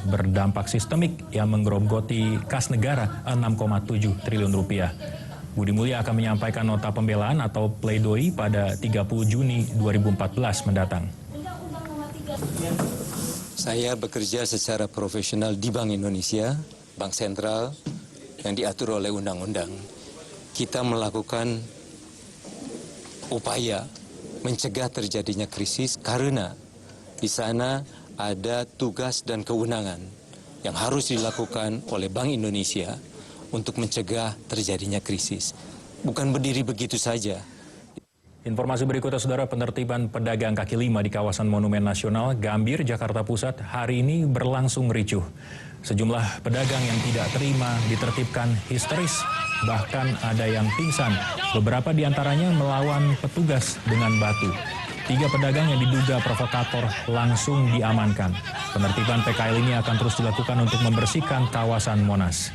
berdampak sistemik yang menggerogoti kas negara 6,7 triliun rupiah. Budi Mulya akan menyampaikan nota pembelaan atau pledoi pada 30 Juni 2014 mendatang. Saya bekerja secara profesional di Bank Indonesia, Bank Sentral, yang diatur oleh undang-undang. Kita melakukan upaya mencegah terjadinya krisis karena di sana ada tugas dan kewenangan yang harus dilakukan oleh Bank Indonesia untuk mencegah terjadinya krisis. Bukan berdiri begitu saja. Informasi berikutnya, Saudara, penertiban pedagang kaki lima di kawasan Monumen Nasional Gambir, Jakarta Pusat hari ini berlangsung ricuh. Sejumlah pedagang yang tidak terima ditertibkan histeris, bahkan ada yang pingsan. Beberapa di antaranya melawan petugas dengan batu. 3 pedagang yang diduga provokator langsung diamankan. Penertiban PKL ini akan terus dilakukan untuk membersihkan kawasan Monas.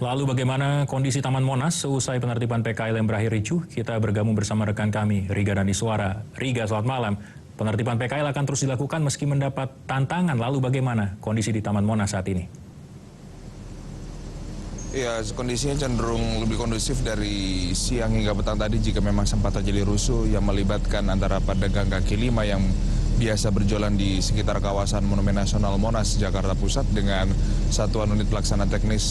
Lalu bagaimana kondisi Taman Monas seusai penertiban PKL yang berakhir ricuh? Kita bergabung bersama rekan kami, Riga Daniswara. Riga, selamat malam. Penertiban PKL akan terus dilakukan meski mendapat tantangan. Lalu bagaimana kondisi di Taman Monas saat ini? Ya, kondisinya cenderung lebih kondusif dari siang hingga petang tadi jika memang sempat terjadi rusuh yang melibatkan antara pedagang kaki lima yang biasa berjualan di sekitar kawasan Monumen Nasional Monas, Jakarta Pusat dengan Satuan Unit Pelaksana Teknis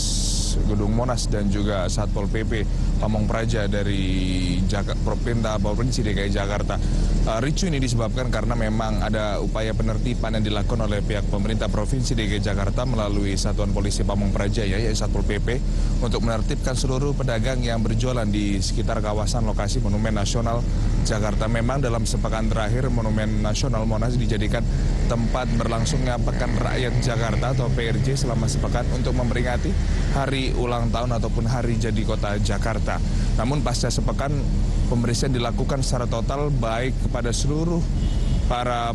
Gedung Monas dan juga Satpol PP Pamong Praja dari Provinsi DKI Jakarta. Ricuh ini disebabkan karena memang ada upaya penertiban yang dilakukan oleh pihak pemerintah Provinsi DKI Jakarta melalui Satuan Polisi Pamong Praja yaitu Satpol PP untuk menertibkan seluruh pedagang yang berjualan di sekitar kawasan lokasi Monumen Nasional Jakarta. Memang dalam sepekan terakhir Monumen Nasional Monas dijadikan tempat berlangsungnya Pekan Rakyat Jakarta atau PRJ selama sepekan untuk memperingati hari ulang tahun ataupun hari jadi kota Jakarta. Namun pasca sepekan pembersihan dilakukan secara total baik kepada seluruh para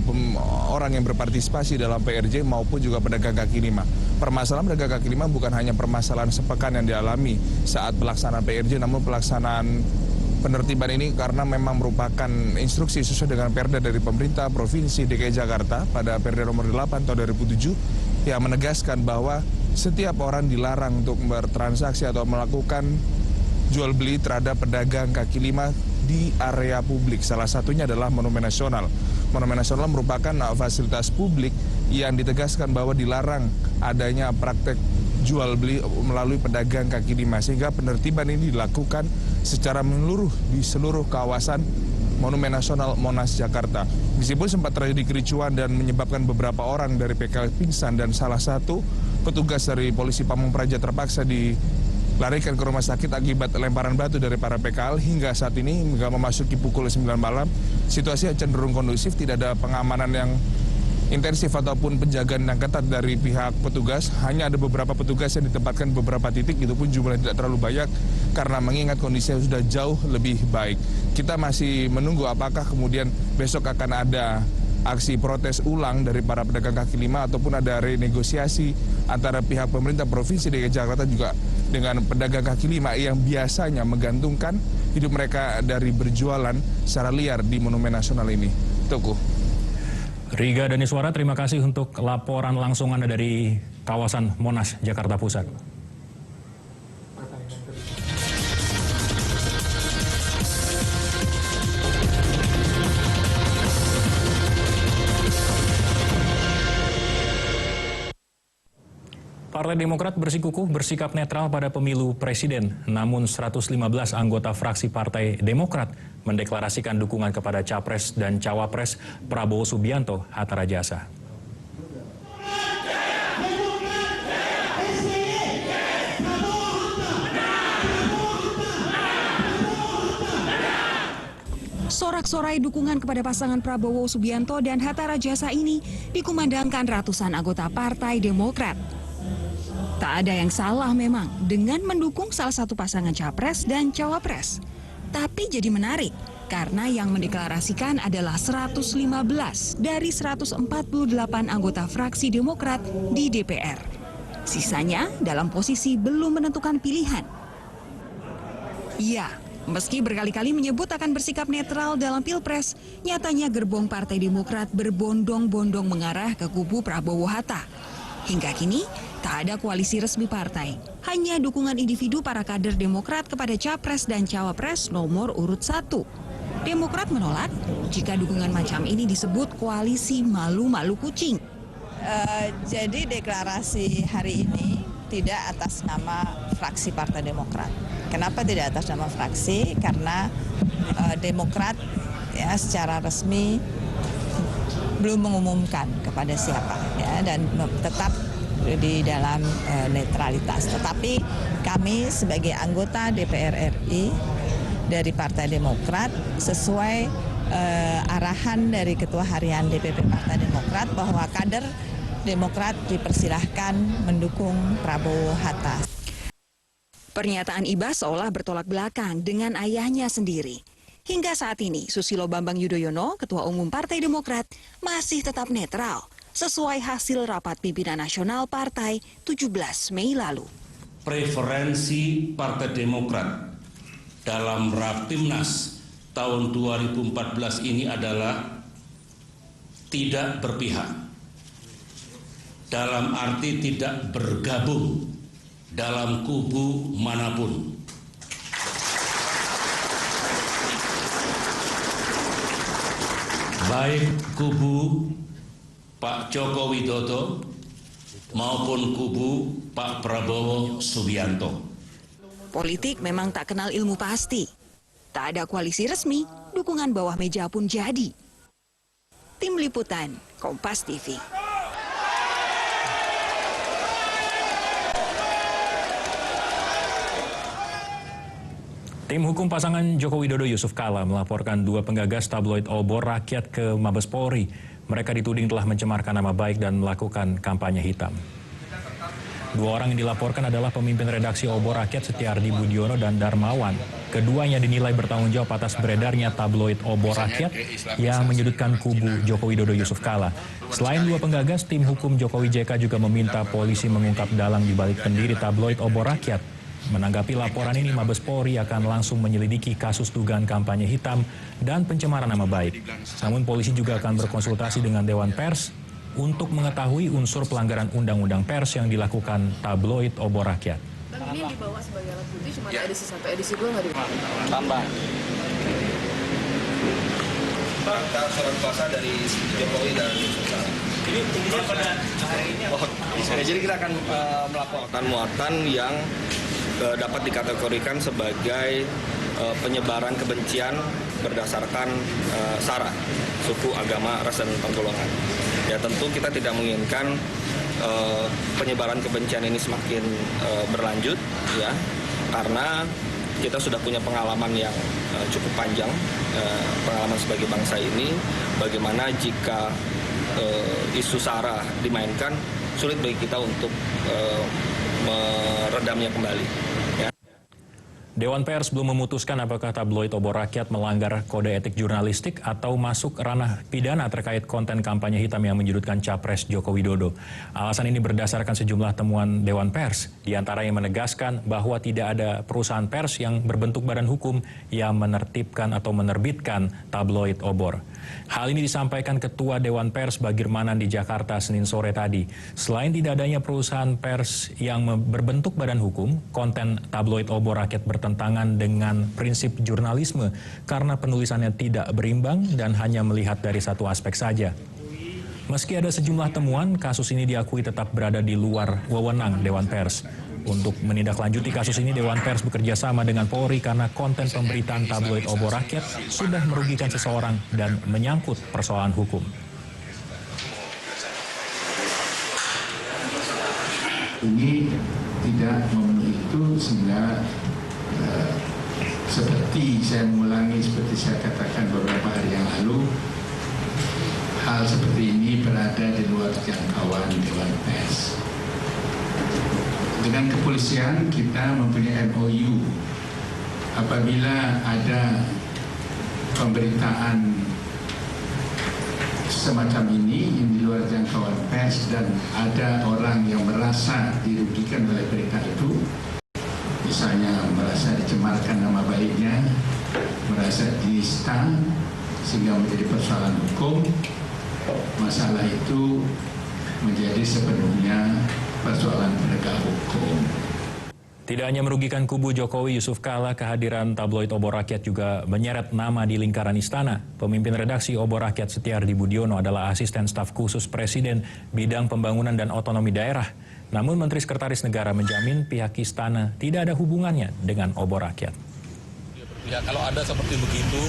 orang yang berpartisipasi dalam PRJ maupun juga pedagang kaki lima. Permasalahan pedagang kaki lima bukan hanya permasalahan sepekan yang dialami saat pelaksanaan PRJ, namun pelaksanaan penertiban ini karena memang merupakan instruksi sesuai dengan Perda dari pemerintah Provinsi DKI Jakarta pada Perda nomor 8 tahun 2007 yang menegaskan bahwa setiap orang dilarang untuk bertransaksi atau melakukan jual beli terhadap pedagang kaki lima di area publik. Salah satunya adalah Monumen Nasional. Monumen Nasional merupakan fasilitas publik yang ditegaskan bahwa dilarang adanya praktek jual beli melalui pedagang kaki lima, sehingga penertiban ini dilakukan secara menyeluruh di seluruh kawasan Monumen Nasional Monas Jakarta. Meskipun sempat terjadi kericuan dan menyebabkan beberapa orang dari PKL pingsan dan salah satu petugas dari Polisi Pamong Praja terpaksa dilarikan ke rumah sakit akibat lemparan batu dari para PKL, hingga saat ini hingga memasuki pukul 9 malam situasi cenderung kondusif, tidak ada pengamanan yang intensif ataupun penjagaan yang ketat dari pihak petugas. Hanya ada beberapa petugas yang ditempatkan beberapa titik, itu pun jumlahnya tidak terlalu banyak karena mengingat kondisinya sudah jauh lebih baik. Kita masih menunggu apakah kemudian besok akan ada aksi protes ulang dari para pedagang kaki lima ataupun ada renegosiasi antara pihak pemerintah Provinsi DKI Jakarta juga dengan pedagang kaki lima yang biasanya menggantungkan hidup mereka dari berjualan secara liar di Monumen Nasional ini. Tuku. Riga Daniswara, terima kasih untuk laporan langsung Anda dari kawasan Monas, Jakarta Pusat. Partai Demokrat bersikukuh bersikap netral pada pemilu presiden, namun 115 anggota fraksi Partai Demokrat mendeklarasikan dukungan kepada Capres dan Cawapres Prabowo Subianto Hatta Rajasa. Sorak-sorai dukungan kepada pasangan Prabowo Subianto dan Hatta Rajasa ini dikumandangkan ratusan anggota Partai Demokrat. Tak ada yang salah memang dengan mendukung salah satu pasangan capres dan cawapres. Tapi jadi menarik karena yang mendeklarasikan adalah 115 dari 148 anggota fraksi Demokrat di DPR. Sisanya dalam posisi belum menentukan pilihan. Ya, meski berkali-kali menyebut akan bersikap netral dalam Pilpres, nyatanya gerbong Partai Demokrat berbondong-bondong mengarah ke kubu Prabowo Hatta. Hingga kini, tak ada koalisi resmi partai, hanya dukungan individu para kader Demokrat kepada Capres dan Cawapres nomor urut 1. Demokrat menolak jika dukungan macam ini disebut koalisi malu-malu kucing. Jadi deklarasi hari ini tidak atas nama fraksi Partai Demokrat. Kenapa tidak atas nama fraksi? Karena Demokrat ya secara resmi belum mengumumkan kepada siapa ya, dan tetap di dalam netralitas. Tetapi kami sebagai anggota DPR RI dari Partai Demokrat sesuai arahan dari Ketua Harian DPP Partai Demokrat bahwa kader Demokrat dipersilahkan mendukung Prabowo Hatta. Pernyataan Ibas seolah bertolak belakang dengan ayahnya sendiri. Hingga saat ini, Susilo Bambang Yudhoyono, Ketua Umum Partai Demokrat, masih tetap netral sesuai hasil rapat pimpinan nasional partai 17 Mei lalu. Preferensi Partai Demokrat dalam Rapimnas tahun 2014 ini adalah tidak berpihak. Dalam arti tidak bergabung dalam kubu manapun. Baik kubu Pak Joko Widodo maupun kubu Pak Prabowo Subianto. Politik memang tak kenal ilmu pasti. Tak ada koalisi resmi, dukungan bawah meja pun jadi. Tim Liputan, Kompas TV. Tim hukum pasangan Joko Widodo Yusuf Kala melaporkan 2 penggagas tabloid obor rakyat ke Mabes Polri. Mereka dituding telah mencemarkan nama baik dan melakukan kampanye hitam. 2 orang yang dilaporkan adalah pemimpin redaksi obor rakyat Setiardi Budiono dan Darmawan. Keduanya dinilai bertanggung jawab atas beredarnya tabloid obor rakyat yang menyudutkan kubu Joko Widodo Yusuf Kala. Selain 2 penggagas, tim hukum Jokowi JK juga meminta polisi mengungkap dalang dibalik pendiri tabloid obor rakyat. Menanggapi laporan ini, Mabes Polri akan langsung menyelidiki kasus dugaan kampanye hitam dan pencemaran nama baik. Namun polisi juga akan berkonsultasi dengan Dewan Pers untuk mengetahui unsur pelanggaran Undang-Undang Pers yang dilakukan tabloid obor rakyat. Dan ini yang dibawa sebagai alat bukti cuma edisi 1, edisi 2 nggak dibawa? Tambah. Kita surat kuasa dari Jokowi dan ini tunggunya pada hari ini. Jadi kita akan melaporkan muatan yang dapat dikategorikan sebagai penyebaran kebencian berdasarkan sara, suku, agama, ras, dan pergolongan. Ya tentu kita tidak menginginkan penyebaran kebencian ini semakin berlanjut, ya, karena kita sudah punya pengalaman yang cukup panjang, pengalaman sebagai bangsa ini, bagaimana jika isu sara dimainkan, sulit bagi kita untuk meredamnya kembali. Ya. Dewan Pers belum memutuskan apakah tabloid obor rakyat melanggar kode etik jurnalistik atau masuk ranah pidana terkait konten kampanye hitam yang menyudutkan Capres Joko Widodo. Alasan ini berdasarkan sejumlah temuan Dewan Pers, di antara yang menegaskan bahwa tidak ada perusahaan pers yang berbentuk badan hukum yang menertibkan atau menerbitkan tabloid obor. Hal ini disampaikan Ketua Dewan Pers Bagirmanan di Jakarta Senin sore tadi. Selain tidak adanya perusahaan pers yang berbentuk badan hukum, konten tabloid obor rakyat bertentangan dengan prinsip jurnalisme karena penulisannya tidak berimbang dan hanya melihat dari satu aspek saja. Meski ada sejumlah temuan, kasus ini diakui tetap berada di luar wewenang Dewan Pers. Untuk menindaklanjuti kasus ini, Dewan Pers bekerja sama dengan Polri karena konten pemberitaan tabloid obor rakyat sudah merugikan seseorang dan menyangkut persoalan hukum. Ini tidak memenuhi itu sehingga seperti saya mengulangi, seperti saya katakan beberapa hari yang lalu, hal seperti ini berada di luar jangkauan Dewan Pers. Dengan kepolisian kita mempunyai MOU. Apabila ada pemberitaan semacam ini yang di luar jangkauan pers dan ada orang yang merasa dirugikan oleh berita itu, misalnya merasa dicemarkan nama baiknya, merasa dinista sehingga menjadi persoalan hukum, masalah itu menjadi sepenuhnya persoalan penegak hukum. Tidak hanya merugikan kubu Jokowi, Yusuf Kala, kehadiran tabloid Obor Rakyat juga menyeret nama di lingkaran istana. Pemimpin redaksi Obor Rakyat Setiardi Budiono adalah asisten staf khusus Presiden bidang pembangunan dan otonomi daerah. Namun Menteri Sekretaris Negara menjamin pihak istana tidak ada hubungannya dengan Obor Rakyat. Ya, kalau ada seperti begitu,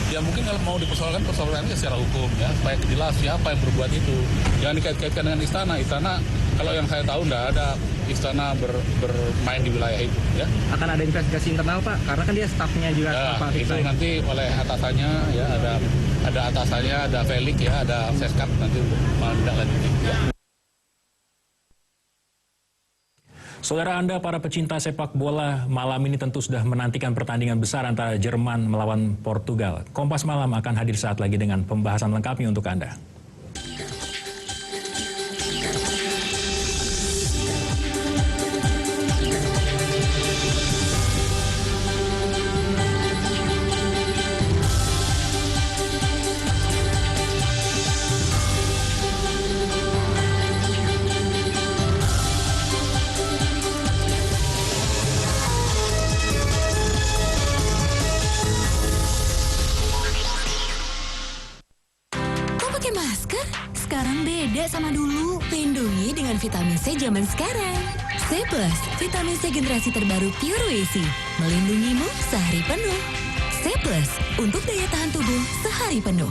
ya mungkin kalau mau persoalannya secara hukum ya, supaya jelas siapa yang berbuat itu. Jangan dikait-kaitkan dengan istana. Istana, kalau yang saya tahu tidak ada istana bermain di wilayah itu. Ya. Akan ada investigasi internal Pak, karena kan dia stafnya juga. Ya, Pak, itu nanti oleh atasannya, ya ada atasannya, ada Felix ya, ada Seskap nanti untuk menindaklanjuti. Ya. Saudara Anda, para pecinta sepak bola, malam ini tentu sudah menantikan pertandingan besar antara Jerman melawan Portugal. Kompas Malam akan hadir saat lagi dengan pembahasan lengkapnya untuk Anda. Sekarang beda sama dulu. Lindungi dengan vitamin C zaman sekarang. C+, vitamin C generasi terbaru Pure Wesi. Melindungimu sehari penuh. C+, untuk daya tahan tubuh sehari penuh.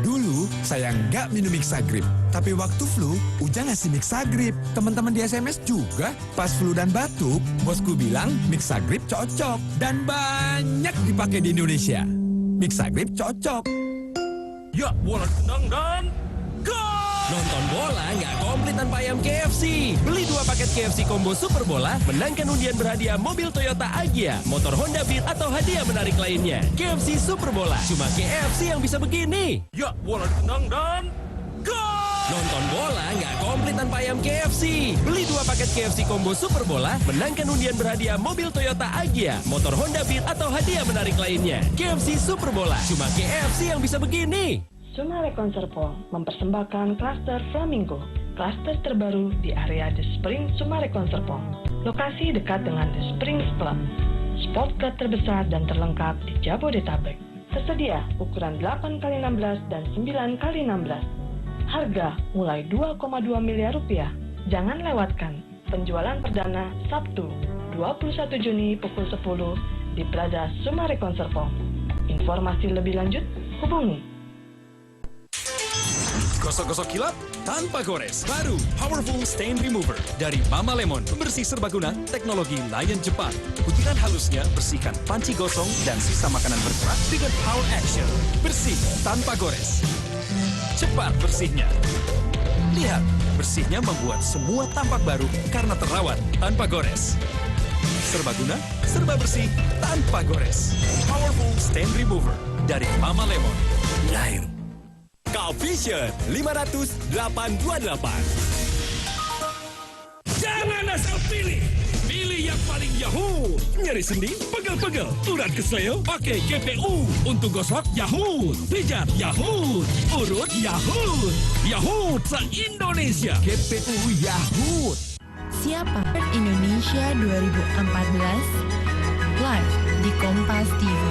Dulu, saya nggak minum Mixagrip. Tapi waktu flu, Ujang ngasih Mixagrip. Teman-teman di SMS juga. Pas flu dan batuk, bosku bilang Mixagrip cocok. Dan banyak dipakai di Indonesia. Mixagrip cocok. Ya, bola ditendang dan gol! Nonton bola nggak komplit tanpa ayam KFC. Beli 2 paket KFC Combo Super Bola, menangkan undian berhadiah mobil Toyota Agya, motor Honda Beat, atau hadiah menarik lainnya. KFC Super Bola, cuma KFC yang bisa begini. Ya, bola ditendang dan gol! Nonton bola nggak komplit tanpa ayam KFC. Beli 2 paket KFC Combo Super Bola, menangkan undian berhadiah mobil Toyota Agya, motor Honda Beat, atau hadiah menarik lainnya. KFC Super Bola, cuma KFC yang bisa begini. Sumare Conservo mempersembahkan klaster Flamingo, klaster terbaru di area The Spring Sumare Conservo. Lokasi dekat dengan The Springs Club, spot club terbesar dan terlengkap di Jabodetabek. Tersedia ukuran 8x16 dan 9x16. Harga mulai 2,2 miliar rupiah. Jangan lewatkan penjualan perdana Sabtu 21 Juni pukul 10 di Plaza Sumare Conservo. Informasi lebih lanjut hubungi. Gosok-gosok kilap tanpa gores. Baru Powerful Stain Remover dari Mama Lemon. Bersih serbaguna, teknologi Lion Jepang. Butiran halusnya bersihkan panci gosong dan sisa makanan bergerak dengan Power Action. Bersih tanpa gores. Cepat bersihnya. Lihat, bersihnya membuat semua tampak baru karena terawat tanpa gores. Serbaguna, serba bersih tanpa gores. Powerful Stain Remover dari Mama Lemon. Lion. Vision 500-828. Jangan asal pilih. Pilih yang paling Yahoo. Nyeri sendi, pegel-pegel, urat kesleo, pakai GPU. Untuk gosok, Yahoo. Pijat, Yahoo. Urut, Yahoo. Yahoo se-Indonesia. GPU Yahoo. Siapa Indonesia 2014 live di Kompas TV.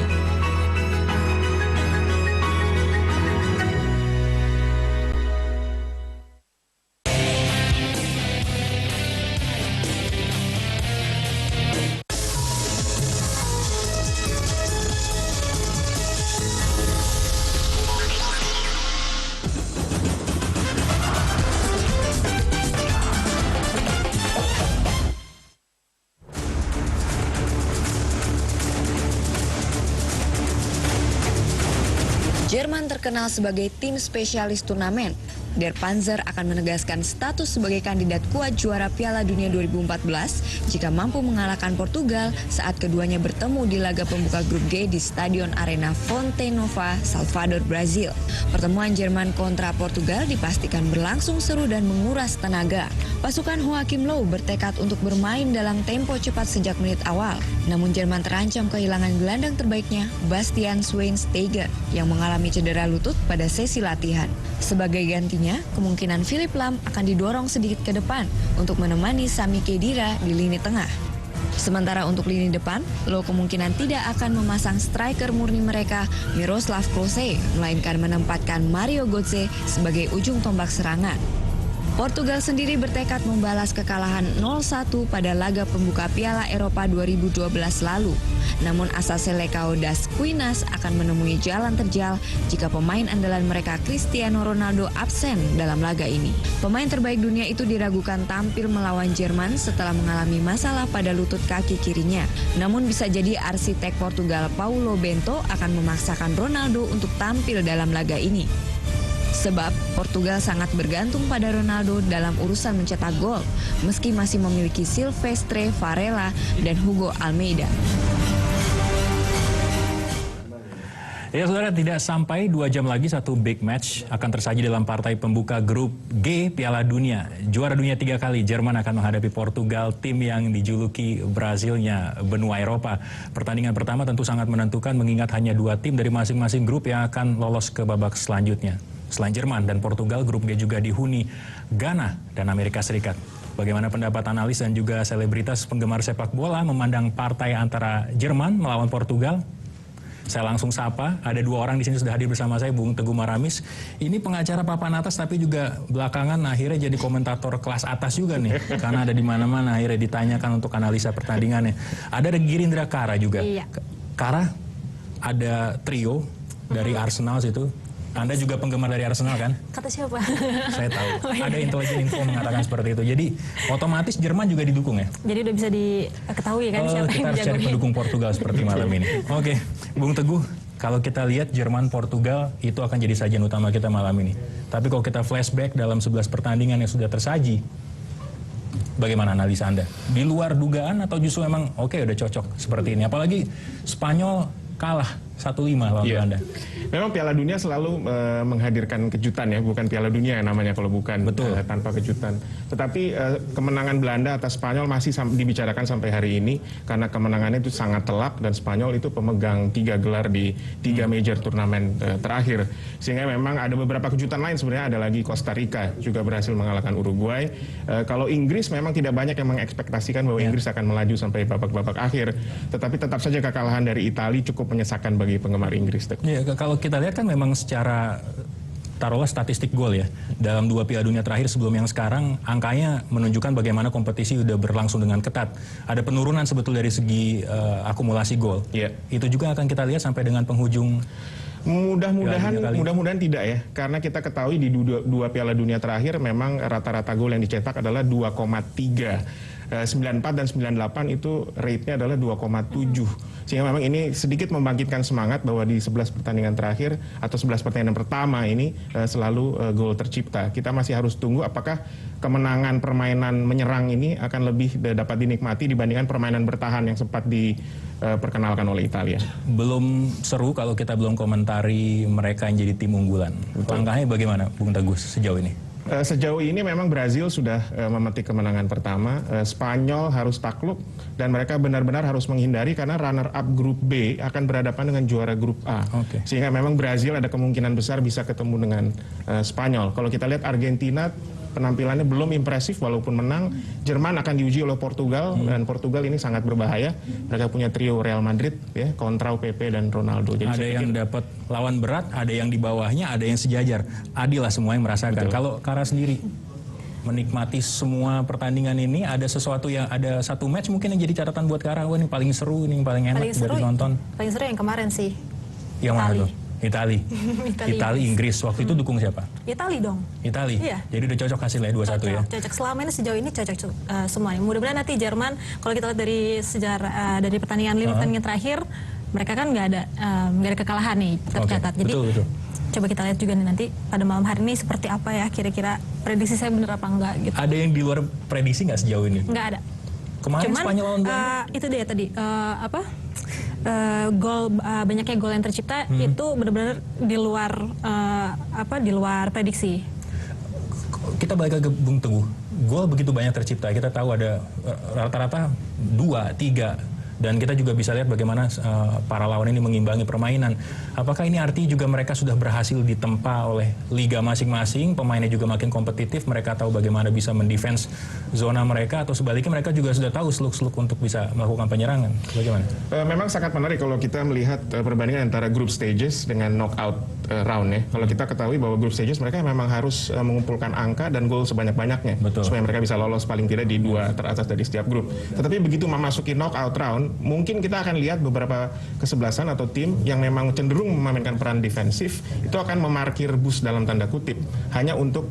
Jerman terkenal sebagai tim spesialis turnamen. Der Panzer akan menegaskan status sebagai kandidat kuat juara Piala Dunia 2014 jika mampu mengalahkan Portugal saat keduanya bertemu di laga pembuka grup G di Stadion Arena Fonte Nova, Salvador, Brazil. Pertemuan Jerman kontra Portugal dipastikan berlangsung seru dan menguras tenaga. Pasukan Joachim Löw bertekad untuk bermain dalam tempo cepat sejak menit awal. Namun Jerman terancam kehilangan gelandang terbaiknya, Bastian Schweinsteiger, yang mengalami cedera lutut pada sesi latihan. Sebagai gantinya, kemungkinan Philipp Lahm akan didorong sedikit ke depan untuk menemani Sami Khedira di lini tengah. Sementara untuk lini depan, Löw kemungkinan tidak akan memasang striker murni mereka, Miroslav Klose, melainkan menempatkan Mario Götze sebagai ujung tombak serangan. Portugal sendiri bertekad membalas kekalahan 0-1 pada laga pembuka Piala Eropa 2012 lalu. Namun asa Selecao das Quinas akan menemui jalan terjal jika pemain andalan mereka Cristiano Ronaldo absen dalam laga ini. Pemain terbaik dunia itu diragukan tampil melawan Jerman setelah mengalami masalah pada lutut kaki kirinya. Namun bisa jadi arsitek Portugal Paulo Bento akan memaksakan Ronaldo untuk tampil dalam laga ini. Sebab Portugal sangat bergantung pada Ronaldo dalam urusan mencetak gol, meski masih memiliki Silvestre Varela dan Hugo Almeida. Ya saudara, tidak sampai 2 jam lagi satu big match akan tersaji dalam partai pembuka grup G Piala Dunia. Juara dunia 3 kali, Jerman akan menghadapi Portugal, tim yang dijuluki Brazilnya benua Eropa. Pertandingan pertama tentu sangat menentukan mengingat hanya 2 tim dari masing-masing grup yang akan lolos ke babak selanjutnya. Selain Jerman dan Portugal, grup G juga dihuni Ghana dan Amerika Serikat. Bagaimana pendapat analis dan juga selebritas penggemar sepak bola memandang partai antara Jerman melawan Portugal? Saya langsung sapa, ada 2 orang di sini sudah hadir bersama saya, Bung Teguh Maramis. Ini pengacara papan atas tapi juga belakangan akhirnya jadi komentator kelas atas juga nih. Karena ada di mana-mana akhirnya ditanyakan untuk analisa pertandingannya. Ada Girindra Kara juga. Iya. Kara, ada trio dari Arsenal situ. Anda juga penggemar dari Arsenal kan? Kata siapa? Saya tahu. Ada intelijen info mengatakan seperti itu. Jadi otomatis Jerman juga didukung ya? Jadi udah bisa diketahui kan siapa kita yang harus cari jagoin. pendukung Portugal seperti malam ini. Oke, Bung Teguh, kalau kita lihat Jerman Portugal itu akan jadi sajian utama kita malam ini. Tapi kalau kita flashback dalam 11 pertandingan yang sudah tersaji, bagaimana analisa Anda? Di luar dugaan atau justru memang oke udah cocok seperti ini? Apalagi Spanyol kalah 1-5 lawan Belanda. Memang Piala Dunia selalu menghadirkan kejutan ya, bukan Piala Dunia namanya kalau bukan tanpa kejutan. Tetapi kemenangan Belanda atas Spanyol masih dibicarakan sampai hari ini karena kemenangannya itu sangat telak dan Spanyol itu pemegang 3 gelar di 3 major turnamen terakhir. Sehingga memang ada beberapa kejutan lain sebenarnya, ada lagi Costa Rica juga berhasil mengalahkan Uruguay. Kalau Inggris memang tidak banyak yang mengekspektasikan bahwa Inggris akan melaju sampai babak-babak akhir. Tetapi tetap saja kekalahan dari Italia cukup menyesakan bagi penggemar Inggris. Ya, kalau kita lihat kan memang secara taruhlah statistik gol ya dalam 2 Piala Dunia terakhir sebelum yang sekarang angkanya menunjukkan bagaimana kompetisi sudah berlangsung dengan ketat. Ada penurunan sebetulnya dari segi akumulasi gol. Itu juga akan kita lihat sampai dengan penghujung. Mudah-mudahan tidak ya, karena kita ketahui di 2 Piala Dunia terakhir memang rata-rata gol yang dicetak adalah 2,3. 94 dan 98 itu rate-nya adalah 2,7. Sehingga memang ini sedikit membangkitkan semangat bahwa di 11 pertandingan terakhir atau 11 pertandingan pertama ini selalu gol tercipta. Kita masih harus tunggu apakah kemenangan permainan menyerang ini akan lebih dapat dinikmati dibandingkan permainan bertahan yang sempat diperkenalkan oleh Italia. Belum seru kalau kita belum komentari mereka yang jadi tim unggulan. Langkahnya bagaimana Bung Teguh sejauh ini? Sejauh ini memang Brazil sudah memetik kemenangan pertama, Spanyol harus takluk dan mereka benar-benar harus menghindari karena runner-up grup B akan berhadapan dengan juara grup A. Sehingga memang Brazil ada kemungkinan besar bisa ketemu dengan Spanyol. Kalau kita lihat Argentina penampilannya belum impresif walaupun menang. Jerman akan diuji oleh Portugal dan Portugal ini sangat berbahaya. Mereka punya trio Real Madrid ya, Contrao, Pepe dan Ronaldo. Jadi ada yang dapat lawan berat, ada yang di bawahnya, ada yang sejajar. Adil lah semua yang merasakan. Kalau Kara sendiri menikmati semua pertandingan ini, ada sesuatu yang ada satu match mungkin yang jadi catatan buat Kara, wah ini paling seru, ini yang paling enak buat ditonton. Paling seru yang kemarin sih. Yang mana tuh? Itali, Inggris. Waktu itu dukung siapa? Itali dong. Itali? Iya. Jadi udah cocok hasilnya 2-1 ya? Cocok. Selama ini sejauh ini cocok semuanya. Mudah-mudahan nanti Jerman, kalau kita lihat dari sejarah, dari pertandingan 5 pertandingan terakhir, mereka kan nggak ada kekalahan nih tercatat. Jadi betul. coba kita lihat juga nih nanti pada malam hari ini seperti apa ya kira-kira prediksi saya bener apa enggak gitu. Ada yang di luar prediksi nggak sejauh ini? Nggak ada. Kemarin Cuman, Spanyol lawan Belanda. itu dia tadi gol banyaknya gol yang tercipta itu benar-benar di luar prediksi. Kita balik ke Bung Teguh. Gol begitu banyak tercipta. Kita tahu ada rata-rata 2, 3. Dan kita juga bisa lihat bagaimana para lawan ini mengimbangi permainan. Apakah ini arti juga mereka sudah berhasil ditempa oleh liga masing-masing, pemainnya juga makin kompetitif, mereka tahu bagaimana bisa mendefense zona mereka, atau sebaliknya mereka juga sudah tahu seluk-seluk untuk bisa melakukan penyerangan? Bagaimana? Memang sangat menarik kalau kita melihat perbandingan antara group stages dengan knockout round ya. Kalau kita ketahui bahwa group stages mereka memang harus mengumpulkan angka dan gol sebanyak-banyaknya supaya mereka bisa lolos paling tidak di 2 teratas dari setiap grup. Tetapi begitu memasuki knockout round, mungkin kita akan lihat beberapa kesebelasan atau tim yang memang cenderung memainkan peran defensif itu akan memarkir bus dalam tanda kutip hanya untuk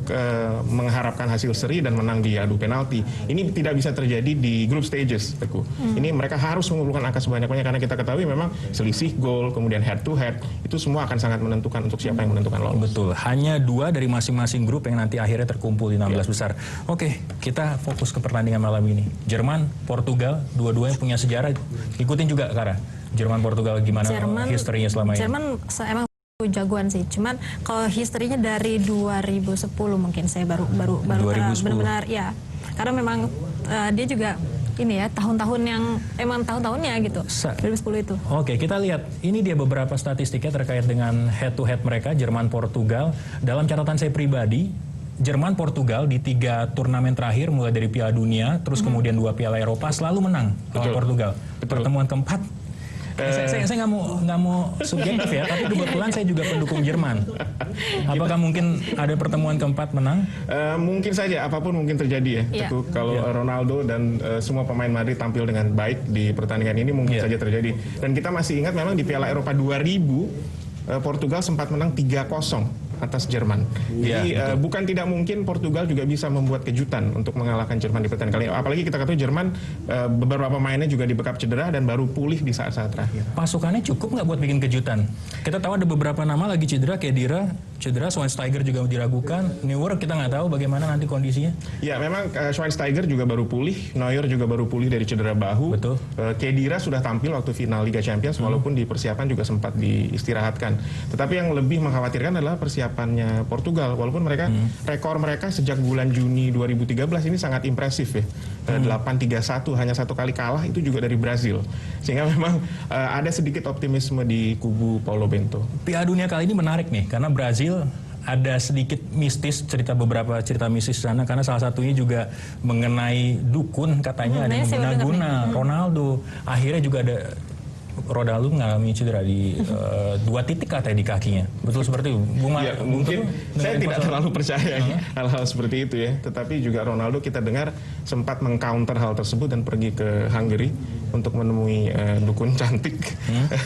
mengharapkan hasil seri dan menang di adu penalti. Ini tidak bisa terjadi di group stages, Teguh. Ini mereka harus mengumpulkan angka sebanyak-banyaknya karena kita ketahui memang selisih gol, kemudian head to head itu semua akan sangat menentukan untuk siapa yang menentukan lolos. Betul. Hanya 2 dari masing-masing grup yang nanti akhirnya terkumpul di 16 besar. Oke, kita fokus ke pertandingan malam ini. Jerman, Portugal, dua-duanya punya sejarah. Ikutin juga, Kara. Jerman, Portugal gimana historinya selama ini? Jerman emang jagoan sih. Cuman kalau historinya dari 2010 mungkin saya baru benar-benar ya. Karena memang dia juga ini ya tahun-tahun yang emang tahun-tahunnya gitu. 2010 itu. Oke, kita lihat ini dia beberapa statistiknya terkait dengan head to head mereka Jerman Portugal. Dalam catatan saya pribadi, Jerman Portugal di 3 turnamen terakhir mulai dari Piala Dunia terus kemudian 2 Piala Eropa selalu menang lawan Portugal. Pertemuan keempat saya nggak mau subjektif ya, tapi kebetulan saya juga pendukung Jerman. Apakah mungkin ada pertemuan keempat menang? Mungkin saja, apapun mungkin terjadi ya. Kalau Ronaldo dan semua pemain Madrid tampil dengan baik di pertandingan ini mungkin saja terjadi. Dan kita masih ingat memang di Piala Eropa 2000 Portugal sempat menang 3-0 atas Jerman. Jadi bukan tidak mungkin Portugal juga bisa membuat kejutan untuk mengalahkan Jerman di pertandingan kali ini. Apalagi kita ketahui Jerman beberapa pemainnya juga dibekap cedera dan baru pulih di saat-saat terakhir. Pasukannya cukup nggak buat bikin kejutan? Kita tahu ada beberapa nama lagi cedera, Khedira cedera, Schweinsteiger juga diragukan. Neuer kita nggak tahu bagaimana nanti kondisinya. Ya memang Schweinsteiger juga baru pulih, Neuer juga baru pulih dari cedera bahu. Betul. Khedira sudah tampil waktu final Liga Champions walaupun di persiapan juga sempat diistirahatkan. Tetapi yang lebih mengkhawatirkan adalah persiapannya Portugal. Walaupun mereka rekor mereka sejak bulan Juni 2013 ini sangat impresif ya. 8-3-1 hanya 1 kali kalah itu juga dari Brazil. Sehingga memang ada sedikit optimisme di kubu Paulo Bento. Piala Dunia kali ini menarik nih karena Brazil ada sedikit mistis, beberapa cerita mistis di sana karena salah satunya juga mengenai dukun katanya ada yang mengguna Ronaldo. Akhirnya juga ada Ronaldo mengalami cedera di 2 titik katanya di kakinya. Betul seperti itu? Mungkin saya tidak terlalu percaya hal-hal seperti itu ya. Tetapi juga Ronaldo kita dengar sempat mengcounter hal tersebut dan pergi ke Hungary untuk menemui dukun cantik.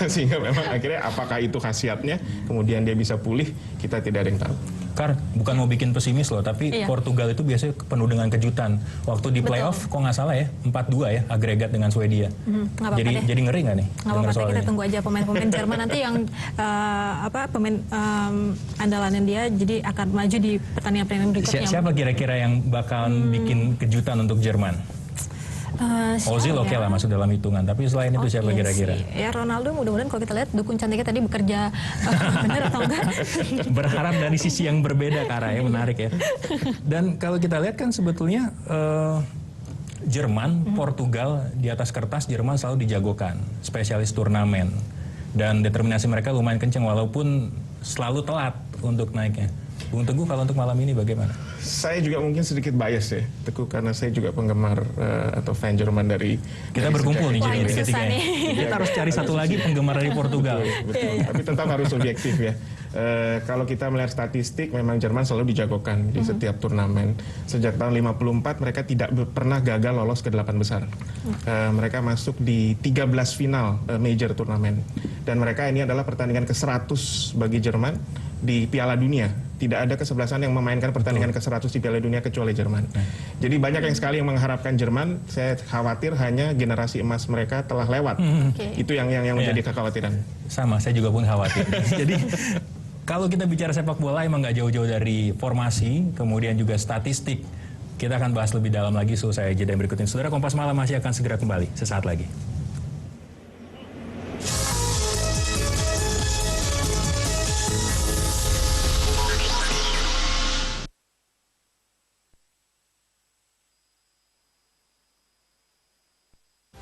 Sehingga memang akhirnya apakah itu khasiatnya, kemudian dia bisa pulih, kita tidak ada yang tahu. Bukan mau bikin pesimis loh, tapi Portugal itu biasanya penuh dengan kejutan. Waktu di playoff, kok nggak salah ya, 4-2 ya, agregat dengan Swedia. Jadi ngeri nggak nih? Nggak apa-apa, kita tunggu aja pemain-pemain Jerman nanti yang pemain andalannya dia, jadi akan maju di pertandingan berikutnya. Siapa kira-kira yang bakalan bikin kejutan untuk Jerman? Ozil oke lah masuk dalam hitungan, tapi selain itu siapa kira-kira? Ya Ronaldo mudah-mudahan kalau kita lihat dukun cantiknya tadi bekerja benar atau enggak. Berharap dari sisi yang berbeda Kara ya, menarik ya. Dan kalau kita lihat kan sebetulnya Jerman, Portugal di atas kertas Jerman selalu dijagokan, spesialis turnamen. Dan determinasi mereka lumayan kencang walaupun selalu telat untuk naiknya. Bung Teguh, kalau untuk malam ini bagaimana? Saya juga mungkin sedikit bias ya, Teguh, karena saya juga penggemar atau fan Jerman dari... Kita berkumpul nih jadi tiga-tiganya. Kita harus cari satu lagi penggemar dari Portugal. Betul. Tapi tetap harus objektif ya. Kalau kita melihat statistik, memang Jerman selalu dijagokan di setiap turnamen. Sejak tahun 54 mereka tidak pernah gagal lolos ke 8 besar. Mereka masuk di 13 final major turnamen. Dan mereka ini adalah pertandingan ke-100 bagi Jerman di Piala Dunia. tidak ada kesebelasan yang memainkan pertandingan ke-100 di Piala Dunia kecuali Jerman. Jadi banyak yang sekali yang mengharapkan Jerman, saya khawatir hanya generasi emas mereka telah lewat. Itu yang menjadi kekhawatiran. Sama, saya juga pun khawatir. Jadi kalau kita bicara sepak bola emang nggak jauh-jauh dari formasi, kemudian juga statistik. Kita akan bahas lebih dalam lagi, saya jeda berikut ini. Saudara, Kompas Malam masih akan segera kembali sesaat lagi.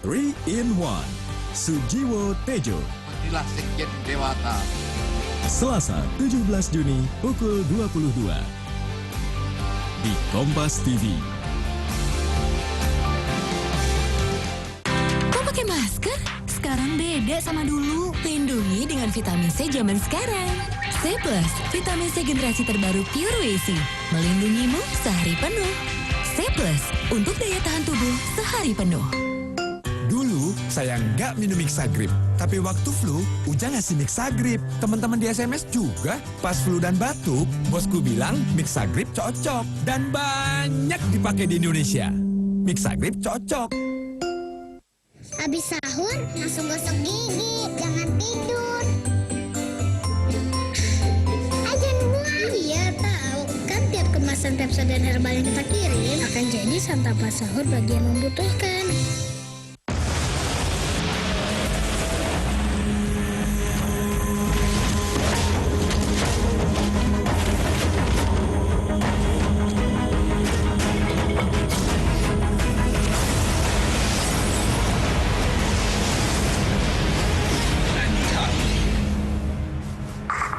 Three in One, Sujiwo Tejo. Inilah Sekjen Dewata. Selasa 17 Juni pukul 22 di Kompas TV. Kok pakai masker? Sekarang beda sama dulu. Lindungi dengan vitamin C zaman sekarang. C+, vitamin C generasi terbaru Pure Wesi. Melindungimu sehari penuh. C+, untuk daya tahan tubuh sehari penuh. Dulu, saya nggak minum Mixagrip. Tapi waktu flu, Ujang ngasih Mixagrip. Teman-teman di SMS juga. Pas flu dan batuk, bosku bilang Mixagrip cocok. Dan banyak dipakai di Indonesia. Mixagrip cocok. Habis sahur, langsung gosok gigi. Jangan tidur. Jangan buang. Iya, tahu. Kan tiap kemasan Pepsodent dan herbal yang kita kirim akan jadi santapan sahur bagi yang membutuhkan.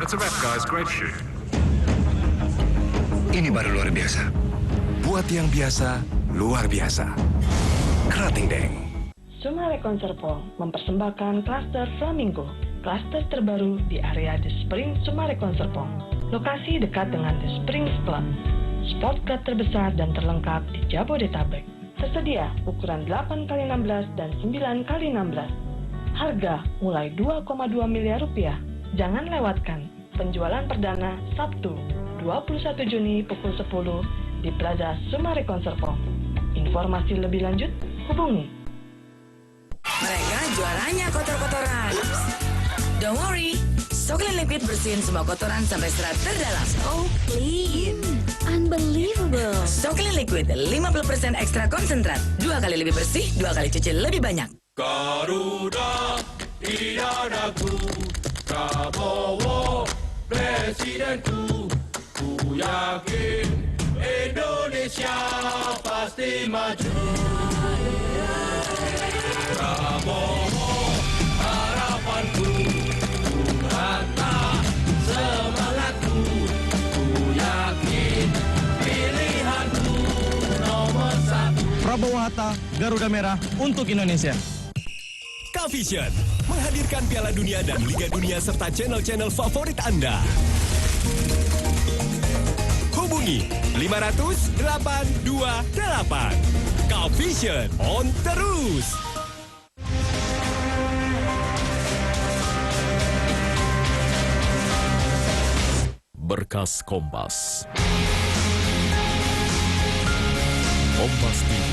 That's a wrap, guys. Great shoot. Ini baru luar biasa. Buat yang biasa, luar biasa. Kerating Deng. Sumare Conservo mempersembahkan klaster Flamingo, klaster terbaru di area The Spring Sumare Conservo. Lokasi dekat dengan The Springs Club, sport club terbesar dan terlengkap di Jabodetabek. Tersedia ukuran 8x16 dan 9x16. Harga mulai 2,2 miliar rupiah. Jangan lewatkan penjualan perdana Sabtu 21 Juni pukul 10 di Plaza Sumare Conservo. Informasi lebih lanjut hubungi. Mereka juaranya kotor-kotoran. Don't worry, So Clean Liquid bersihin semua kotoran sampai serat terdalam. So clean. Unbelievable. So Clean Liquid 50% ekstra konsentrat. 2 kali lebih bersih, 2 kali cuci lebih banyak. Garuda, idaraku, Prabowo, Presidenku. Ku yakin Indonesia pasti maju. Prabowo, harapanku, Bung Hatta, semangatku. Ku yakin pilihanku nomor 1. Prabowo Hatta, Garuda Merah untuk Indonesia. Kavision menghadirkan Piala Dunia dan Liga Dunia serta channel-channel favorit Anda. Hubungi 500 828. Kavision on terus. Berkas Kompas. Kompas TV,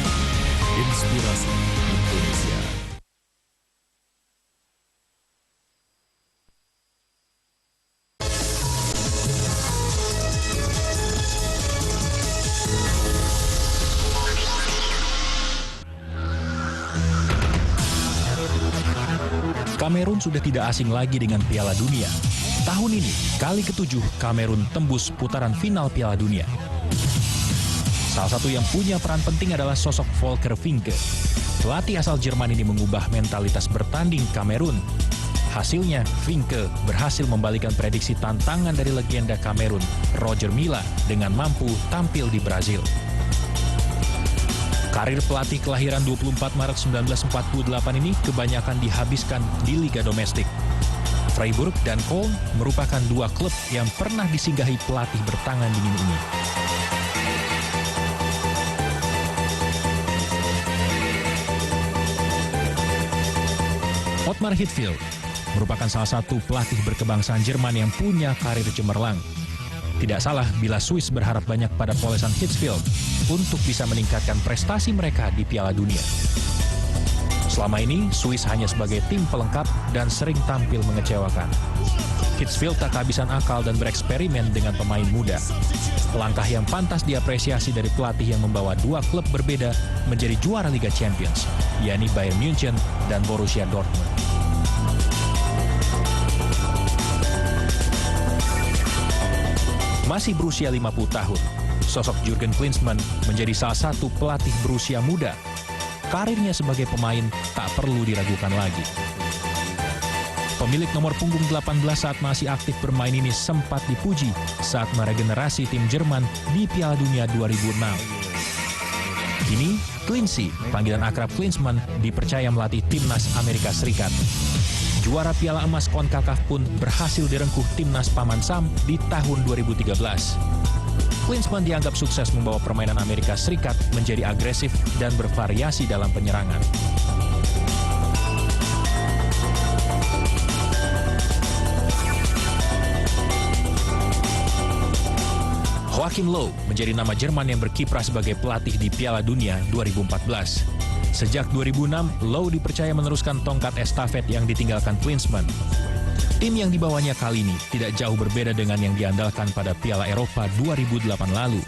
inspirasi Indonesia. Kamerun sudah tidak asing lagi dengan Piala Dunia. Tahun ini, kali ke-7 Kamerun tembus putaran final Piala Dunia. Salah satu yang punya peran penting adalah sosok Volker Finke. Pelatih asal Jerman ini mengubah mentalitas bertanding Kamerun. Hasilnya, Finke berhasil membalikan prediksi tantangan dari legenda Kamerun, Roger Milla, dengan mampu tampil di Brazil. Karir pelatih kelahiran 24 Maret 1948 ini kebanyakan dihabiskan di liga domestik. Freiburg dan Köln merupakan 2 klub yang pernah disinggahi pelatih bertangan dingin ini. Ottmar Hitzfeld merupakan salah satu pelatih berkebangsaan Jerman yang punya karir cemerlang. Tidak salah bila Swiss berharap banyak pada polesan Hitzfeld untuk bisa meningkatkan prestasi mereka di Piala Dunia. Selama ini, Swiss hanya sebagai tim pelengkap dan sering tampil mengecewakan. Hitzfeld tak kehabisan akal dan bereksperimen dengan pemain muda. Langkah yang pantas diapresiasi dari pelatih yang membawa dua klub berbeda menjadi juara Liga Champions, yakni Bayern München dan Borussia Dortmund. Masih berusia 50 tahun, sosok Jurgen Klinsmann menjadi salah satu pelatih berusia muda. Karirnya sebagai pemain tak perlu diragukan lagi. Pemilik nomor punggung 18 saat masih aktif bermain ini sempat dipuji saat meregenerasi tim Jerman di Piala Dunia 2006. Kini, Klinsi, panggilan akrab Klinsmann, dipercaya melatih timnas Amerika Serikat. Juara Piala Emas CONCACAF pun berhasil direngkuh timnas Paman Sam di tahun 2013. Klinsmann dianggap sukses membawa permainan Amerika Serikat menjadi agresif dan bervariasi dalam penyerangan. Joachim Löw menjadi nama Jerman yang berkiprah sebagai pelatih di Piala Dunia 2014. Sejak 2006, Löw dipercaya meneruskan tongkat estafet yang ditinggalkan Klinsmann. Tim yang dibawanya kali ini tidak jauh berbeda dengan yang diandalkan pada Piala Eropa 2008 lalu.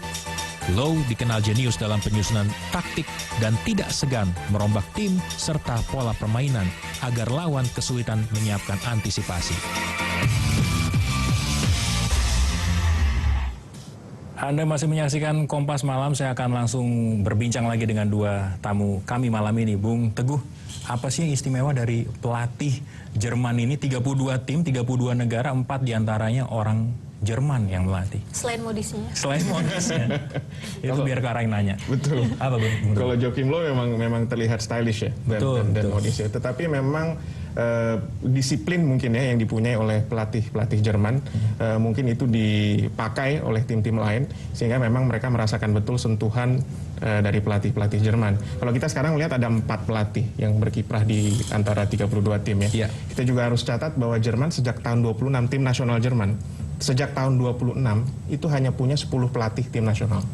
Löw dikenal jenius dalam penyusunan taktik dan tidak segan merombak tim serta pola permainan agar lawan kesulitan menyiapkan antisipasi. Anda masih menyaksikan Kompas Malam, saya akan langsung berbincang lagi dengan dua tamu kami malam ini. Bung Teguh, apa sih yang istimewa dari pelatih Jerman ini? 32 tim, 32 negara, 4 diantaranya orang Jerman yang melatih. Selain modisnya. Selain modisnya. Itu biar Kak Rai nanya. Betul. Apa Bung? Kalau Joachim Löw memang terlihat stylish ya dan modis ya. Tetapi memang disiplin mungkin ya yang dipunyai oleh pelatih Jerman mungkin itu dipakai oleh tim-tim lain sehingga memang mereka merasakan betul sentuhan dari pelatih Jerman. Kalau kita sekarang lihat ada 4 pelatih yang berkiprah di antara 32 tim ya. Kita juga harus catat bahwa Jerman sejak tahun 26 tim nasional Jerman. Sejak tahun 26 itu hanya punya 10 pelatih tim nasional.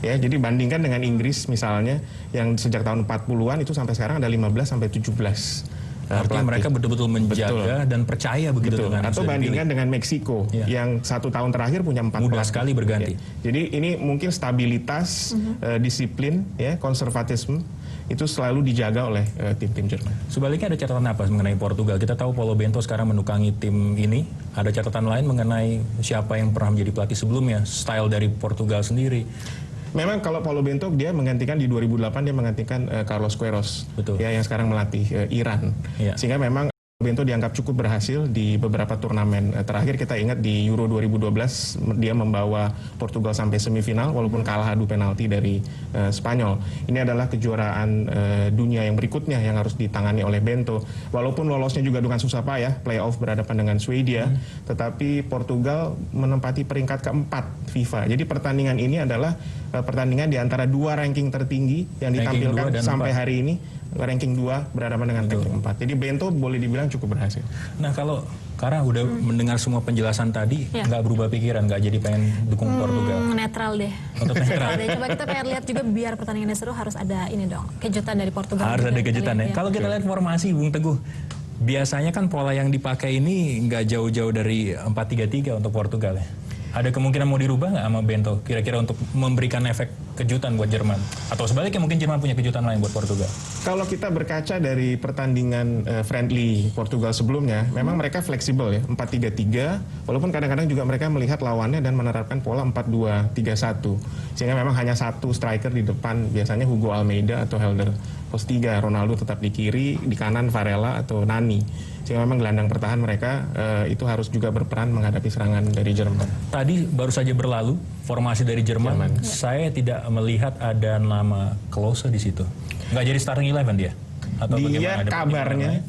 Ya, jadi bandingkan dengan Inggris misalnya yang sejak tahun 40-an itu sampai sekarang ada 15 sampai 17. Artinya mereka betul-betul menjaga dan percaya begitu dengan atau bandingkan dengan Meksiko yang 1 tahun terakhir punya 4 mudah sekali berganti. Jadi ini mungkin stabilitas, disiplin, ya, konservatisme itu selalu dijaga oleh tim-tim Jerman. Sebaliknya ada catatan apa mengenai Portugal? Kita tahu Paulo Bento sekarang menukangi tim ini. Ada catatan lain mengenai siapa yang pernah menjadi pelatih sebelumnya, style dari Portugal sendiri? Memang kalau Paulo Bento dia menggantikan di 2008 dia menggantikan Carlos Queiroz, ya, yang sekarang melatih Iran. Sehingga memang Bento dianggap cukup berhasil di beberapa turnamen terakhir. Kita ingat di Euro 2012 dia membawa Portugal sampai semifinal walaupun kalah adu penalti dari Spanyol. Ini adalah kejuaraan dunia yang berikutnya yang harus ditangani oleh Bento. Walaupun lolosnya juga dengan susah payah, playoff berhadapan dengan Swedia, tetapi Portugal menempati peringkat keempat FIFA. Jadi pertandingan ini adalah pertandingan di antara 2 ranking tertinggi yang ditampilkan sampai hari ini. Ranking 2 berhadapan dengan ranking 4. Jadi Bento boleh dibilang cukup berhasil. Nah, kalau karena udah mendengar semua penjelasan tadi, nggak berubah pikiran, nggak jadi pengen dukung Portugal? Netral deh. Untuk netral. Coba kita pengen lihat juga biar pertandingannya seru harus ada ini dong, kejutan dari Portugal. Harus ada kejutan ya. Kalau kita lihat formasi Bung Teguh, biasanya kan pola yang dipakai ini nggak jauh-jauh dari 4-3-3 untuk Portugal ya. Ada kemungkinan mau dirubah nggak sama Bento kira-kira untuk memberikan efek kejutan buat Jerman? Atau sebaliknya mungkin Jerman punya kejutan lain buat Portugal? Kalau kita berkaca dari pertandingan friendly Portugal sebelumnya, memang mereka fleksibel ya, 4-3-3, walaupun kadang-kadang juga mereka melihat lawannya dan menerapkan pola 4-2-3-1. Sehingga memang hanya 1 striker di depan, biasanya Hugo Almeida atau Helder Postiga, Ronaldo tetap di kiri, di kanan Varela atau Nani. Sehingga memang gelandang pertahan mereka itu harus juga berperan menghadapi serangan dari Jerman. Tadi baru saja berlalu formasi dari Jerman. Saya tidak melihat ada nama Klose di situ. Nggak jadi starting 11 dia? Atau dia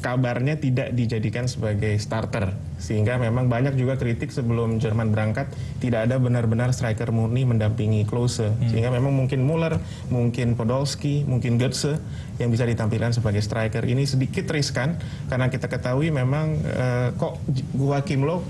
kabarnya tidak dijadikan sebagai starter, sehingga memang banyak juga kritik sebelum Jerman berangkat tidak ada benar-benar striker murni mendampingi Klose, sehingga memang mungkin Müller, mungkin Podolski, mungkin Götze yang bisa ditampilkan sebagai striker. Ini sedikit riskan karena kita ketahui memang kok Joachim Löw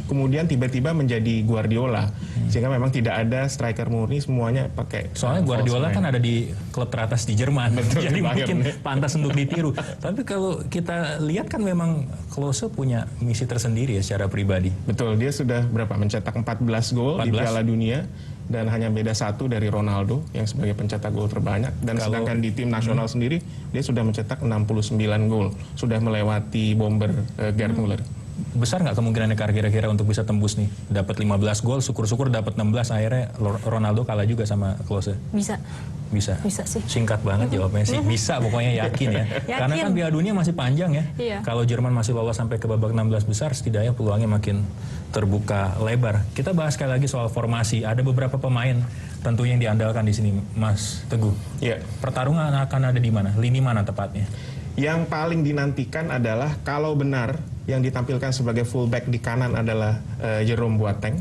kemudian tiba-tiba menjadi Guardiola. Sehingga memang tidak ada striker murni, semuanya pakai. Soalnya Guardiola kan ada di klub teratas di Jerman, Betul, jadi di Bayern, mungkin ya. pantas untuk ditiru. Tapi kalau kita lihat kan memang Klose punya misi tersendiri ya secara pribadi. Betul, dia sudah mencetak 14 gol di Piala Dunia dan hanya beda 1 dari Ronaldo yang sebagai pencetak gol terbanyak. Dan sedangkan di tim nasional sendiri dia sudah mencetak 69 gol, sudah melewati bomber Gerd Müller. Besar nggak kemungkinannya kira-kira untuk bisa tembus nih, dapat 15 gol, syukur-syukur dapat 16, akhirnya Ronaldo kalah juga sama Klose. Bisa sih. Singkat banget jawabnya sih. Bisa, pokoknya yakin ya. Karena kan Piala Dunia masih panjang ya. Iya. Kalau Jerman masih lolos sampai ke babak 16 besar, setidaknya peluangnya makin terbuka lebar. Kita bahas sekali lagi soal formasi. Ada beberapa pemain tentunya yang diandalkan di sini, Mas Teguh. Iya. Pertarungan akan ada di mana? Lini mana tepatnya? Yang paling dinantikan adalah kalau benar yang ditampilkan sebagai fullback di kanan adalah Jerome Boateng,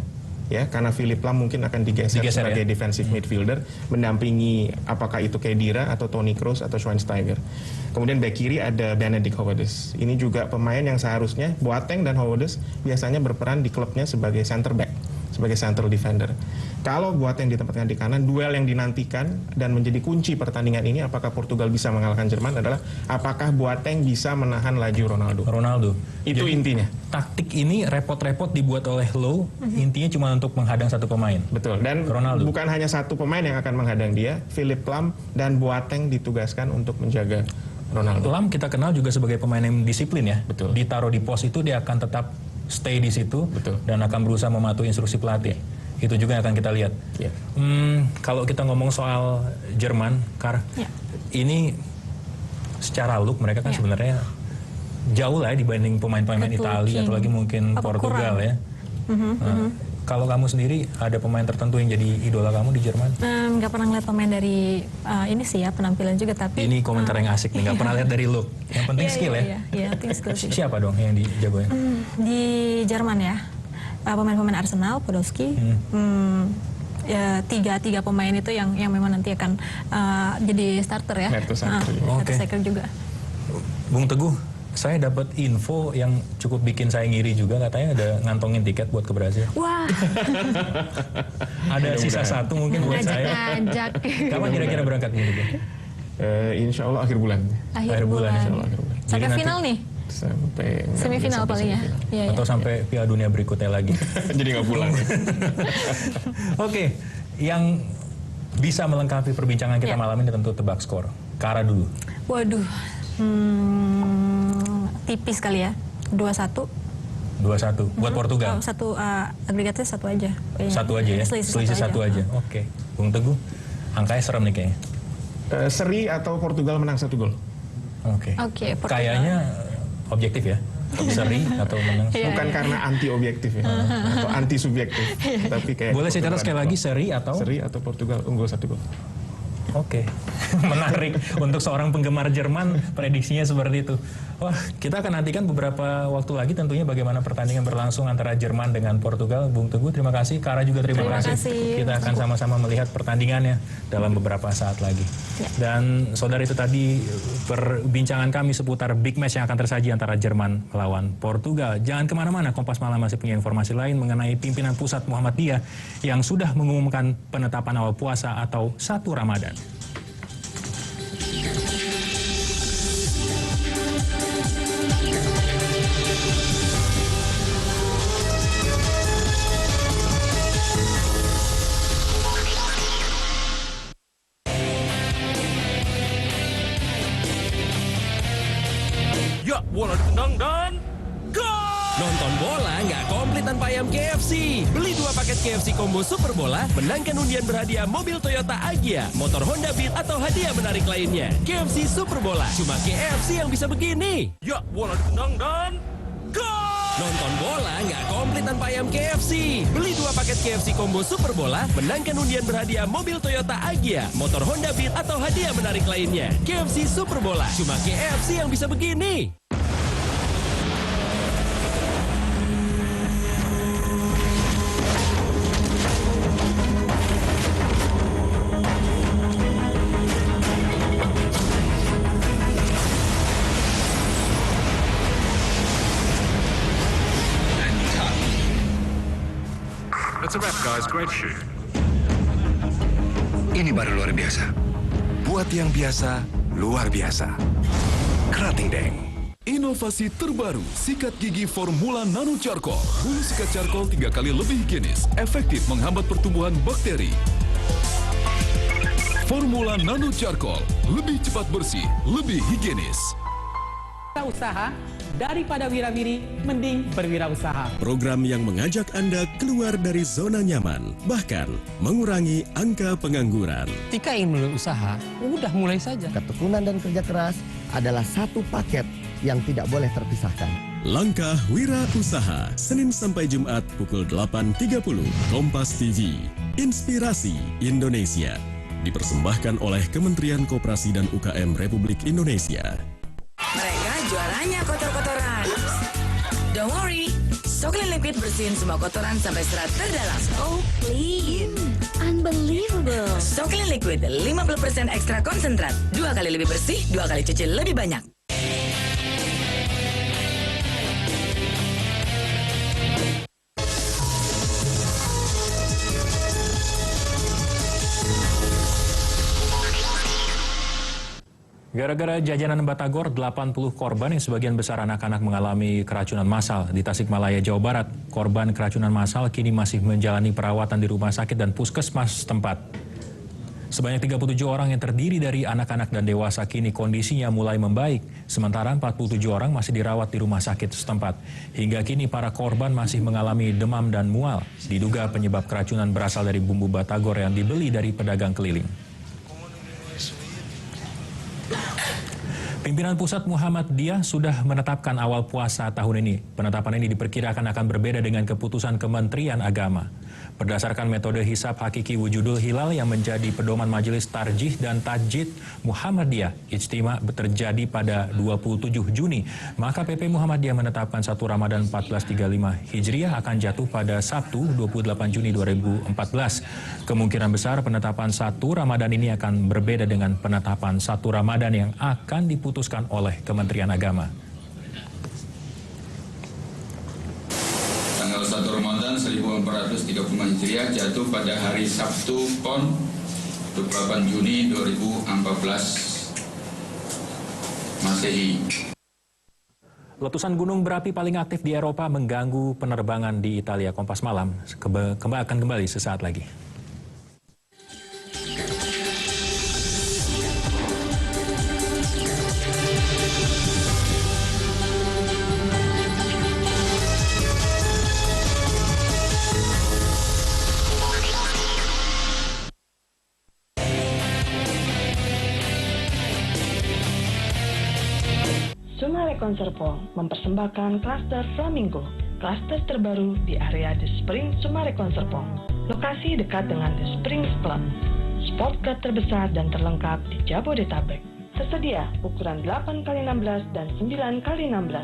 ya, karena Philipp Lahm mungkin akan digeser sebagai defensive midfielder, mendampingi apakah itu Khedira atau Toni Kroos atau Schweinsteiger. Kemudian back kiri ada Benedict Höwedes. Ini juga pemain yang seharusnya Boateng dan Höwedes biasanya berperan di klubnya sebagai center back, sebagai central defender. Kalau Boateng ditempatkan di kanan, duel yang dinantikan dan menjadi kunci pertandingan ini apakah Portugal bisa mengalahkan Jerman adalah apakah Boateng bisa menahan laju Ronaldo. Itu Jadi, intinya. Taktik ini repot-repot dibuat oleh Low, intinya cuma untuk menghadang satu pemain. Betul, dan Ronaldo. bukan hanya satu pemain yang akan menghadang dia, Philipp Lahm dan Boateng ditugaskan untuk menjaga Ronaldo. Lahm kita kenal juga sebagai pemain yang disiplin ya. Betul. Ditaruh di pos itu dia akan tetap stay di situ. Betul. Dan akan berusaha mematuhi instruksi pelatih. Itu juga yang akan kita lihat. Ya. Kalau kita ngomong soal Jerman, ini secara look mereka kan sebenarnya jauh lah ya dibanding pemain-pemain Italia atau lagi mungkin Portugal ya. Kalau kamu sendiri ada pemain tertentu yang jadi idola kamu di Jerman? Nggak pernah ngeliat pemain dari ini sih ya, penampilan juga, tapi ini komentar yang asik nih, nggak pernah lihat dari look. Yang penting skill ya. Iya, penting skill sih. Siapa dong yang dijagoin? Di Jerman ya, pemain-pemain Arsenal, Podolski, ya, tiga pemain itu yang memang nanti akan jadi starter ya. Mertesacker juga. Bung Teguh, saya dapat info yang cukup bikin saya ngiri juga, katanya ada ngantongin tiket buat ke Brasil. Wah. Ada sisa satu mungkin buat saya. Kapan kira-kira berangkat Bung Teguh? Insya Allah akhir bulan. Akhir bulan. Insya Allah akhir bulan. Sampai final nih? Sampai semifinal paling ya. Atau sampai Piala Dunia berikutnya lagi. Jadi nggak pulang. Oke, yang bisa melengkapi perbincangan kita malam ini tentu tebak skor. Kara dulu. Waduh, tipis kali ya, 2-1. 2-1 buat Portugal. Agregatnya 1 aja. Satu aja ya. Selisih 1 aja. Oke. Bung Teguh, angkanya serem nih kayaknya. Seri atau Portugal menang 1 gol. Oke. Kayaknya objektif ya. Seri atau menang. Bukan karena anti objektif ya, atau anti subjektif. Tapi kayak boleh saya catat sekali lagi, seri atau Portugal unggul 1 gol. Oke. Menarik untuk seorang penggemar Jerman, prediksinya seperti itu. Wah, kita akan nantikan beberapa waktu lagi tentunya bagaimana pertandingan berlangsung antara Jerman dengan Portugal. Bung Teguh, terima kasih. Kara juga terima kasih. Kita akan sama-sama melihat pertandingannya dalam beberapa saat lagi. Dan saudara, itu tadi perbincangan kami seputar big match yang akan tersaji antara Jerman melawan Portugal. Jangan kemana-mana, Kompas Malam masih punya informasi lain mengenai pimpinan pusat Muhammadiyah yang sudah mengumumkan penetapan awal puasa atau 1 Ramadan. Ya, bola ditendang dan gol! Nonton bola nggak komplit tanpa ayam KFC. Beli 2 paket KFC Combo Super Bola, menangkan undian berhadiah mobil Toyota Agya, motor Honda Beat, atau hadiah menarik lainnya. KFC Super Bola, cuma KFC yang bisa begini. Ya, bola ditendang dan gol! Nonton bola nggak komplit tanpa ayam KFC. Beli 2 paket KFC Combo Super Bola, menangkan undian berhadiah mobil Toyota Agya, motor Honda Beat, atau hadiah menarik lainnya. KFC Super Bola, cuma KFC yang bisa begini. That's a wrap, guys. Great shoot. Ini baru luar biasa. Buat yang biasa, luar biasa. Kerating Deng. Inovasi terbaru, sikat gigi Formula Nano Charcoal. Bulu sikat charcoal 3 kali lebih higienis, efektif menghambat pertumbuhan bakteri. Formula Nano Charcoal, lebih cepat bersih, lebih higienis. Usaha daripada wira-wiri, mending berwirausaha. Program yang mengajak Anda keluar dari zona nyaman, bahkan mengurangi angka pengangguran. Jika ingin mulai usaha, udah mulai saja. Ketekunan dan kerja keras adalah satu paket yang tidak boleh terpisahkan. Langkah Wira Usaha, Senin sampai Jumat pukul 8.30, Kompas TV. Inspirasi Indonesia. Dipersembahkan oleh Kementerian Koperasi dan UKM Republik Indonesia. Mereka juaranya kotor-kotoran. Don't worry, Soklin Liquid bersihin semua kotoran sampai serat terdalam. Oh, clean. Unbelievable. Soklin Liquid 50% ekstra konsentrat. 2 kali lebih bersih, 2 kali cuci lebih banyak. Gara-gara jajanan batagor, 80 korban yang sebagian besar anak-anak mengalami keracunan massal di Tasikmalaya, Jawa Barat. Korban keracunan massal kini masih menjalani perawatan di rumah sakit dan puskesmas setempat. Sebanyak 37 orang yang terdiri dari anak-anak dan dewasa kini kondisinya mulai membaik, sementara 47 orang masih dirawat di rumah sakit setempat. Hingga kini para korban masih mengalami demam dan mual. Diduga penyebab keracunan berasal dari bumbu batagor yang dibeli dari pedagang keliling. Pimpinan Pusat Muhammadiyah sudah menetapkan awal puasa tahun ini. Penetapan ini diperkirakan akan berbeda dengan keputusan Kementerian Agama. Berdasarkan metode hisab hakiki wujudul hilal yang menjadi pedoman Majelis Tarjih dan Tajid Muhammadiyah, ijtima terjadi pada 27 Juni. Maka PP Muhammadiyah menetapkan 1 Ramadan 1435 Hijriah akan jatuh pada Sabtu 28 Juni 2014. Kemungkinan besar penetapan 1 Ramadan ini akan berbeda dengan penetapan 1 Ramadan yang akan diputuskan oleh Kementerian Agama. Tanggal 1 Ramadan 1435 Hijriah jatuh pada hari Sabtu PON 28 Juni 2014 Masehi. Letusan gunung berapi paling aktif di Eropa mengganggu penerbangan di Italia. Kompas Malam akan kembali sesaat lagi. Sumarekon Serpong mempersembahkan klaster Flamingo, klaster terbaru di area The Spring Sumarekon Serpong. Lokasi dekat dengan The Springs Club, spot car terbesar dan terlengkap di Jabodetabek. Tersedia ukuran 8x16 dan 9x16.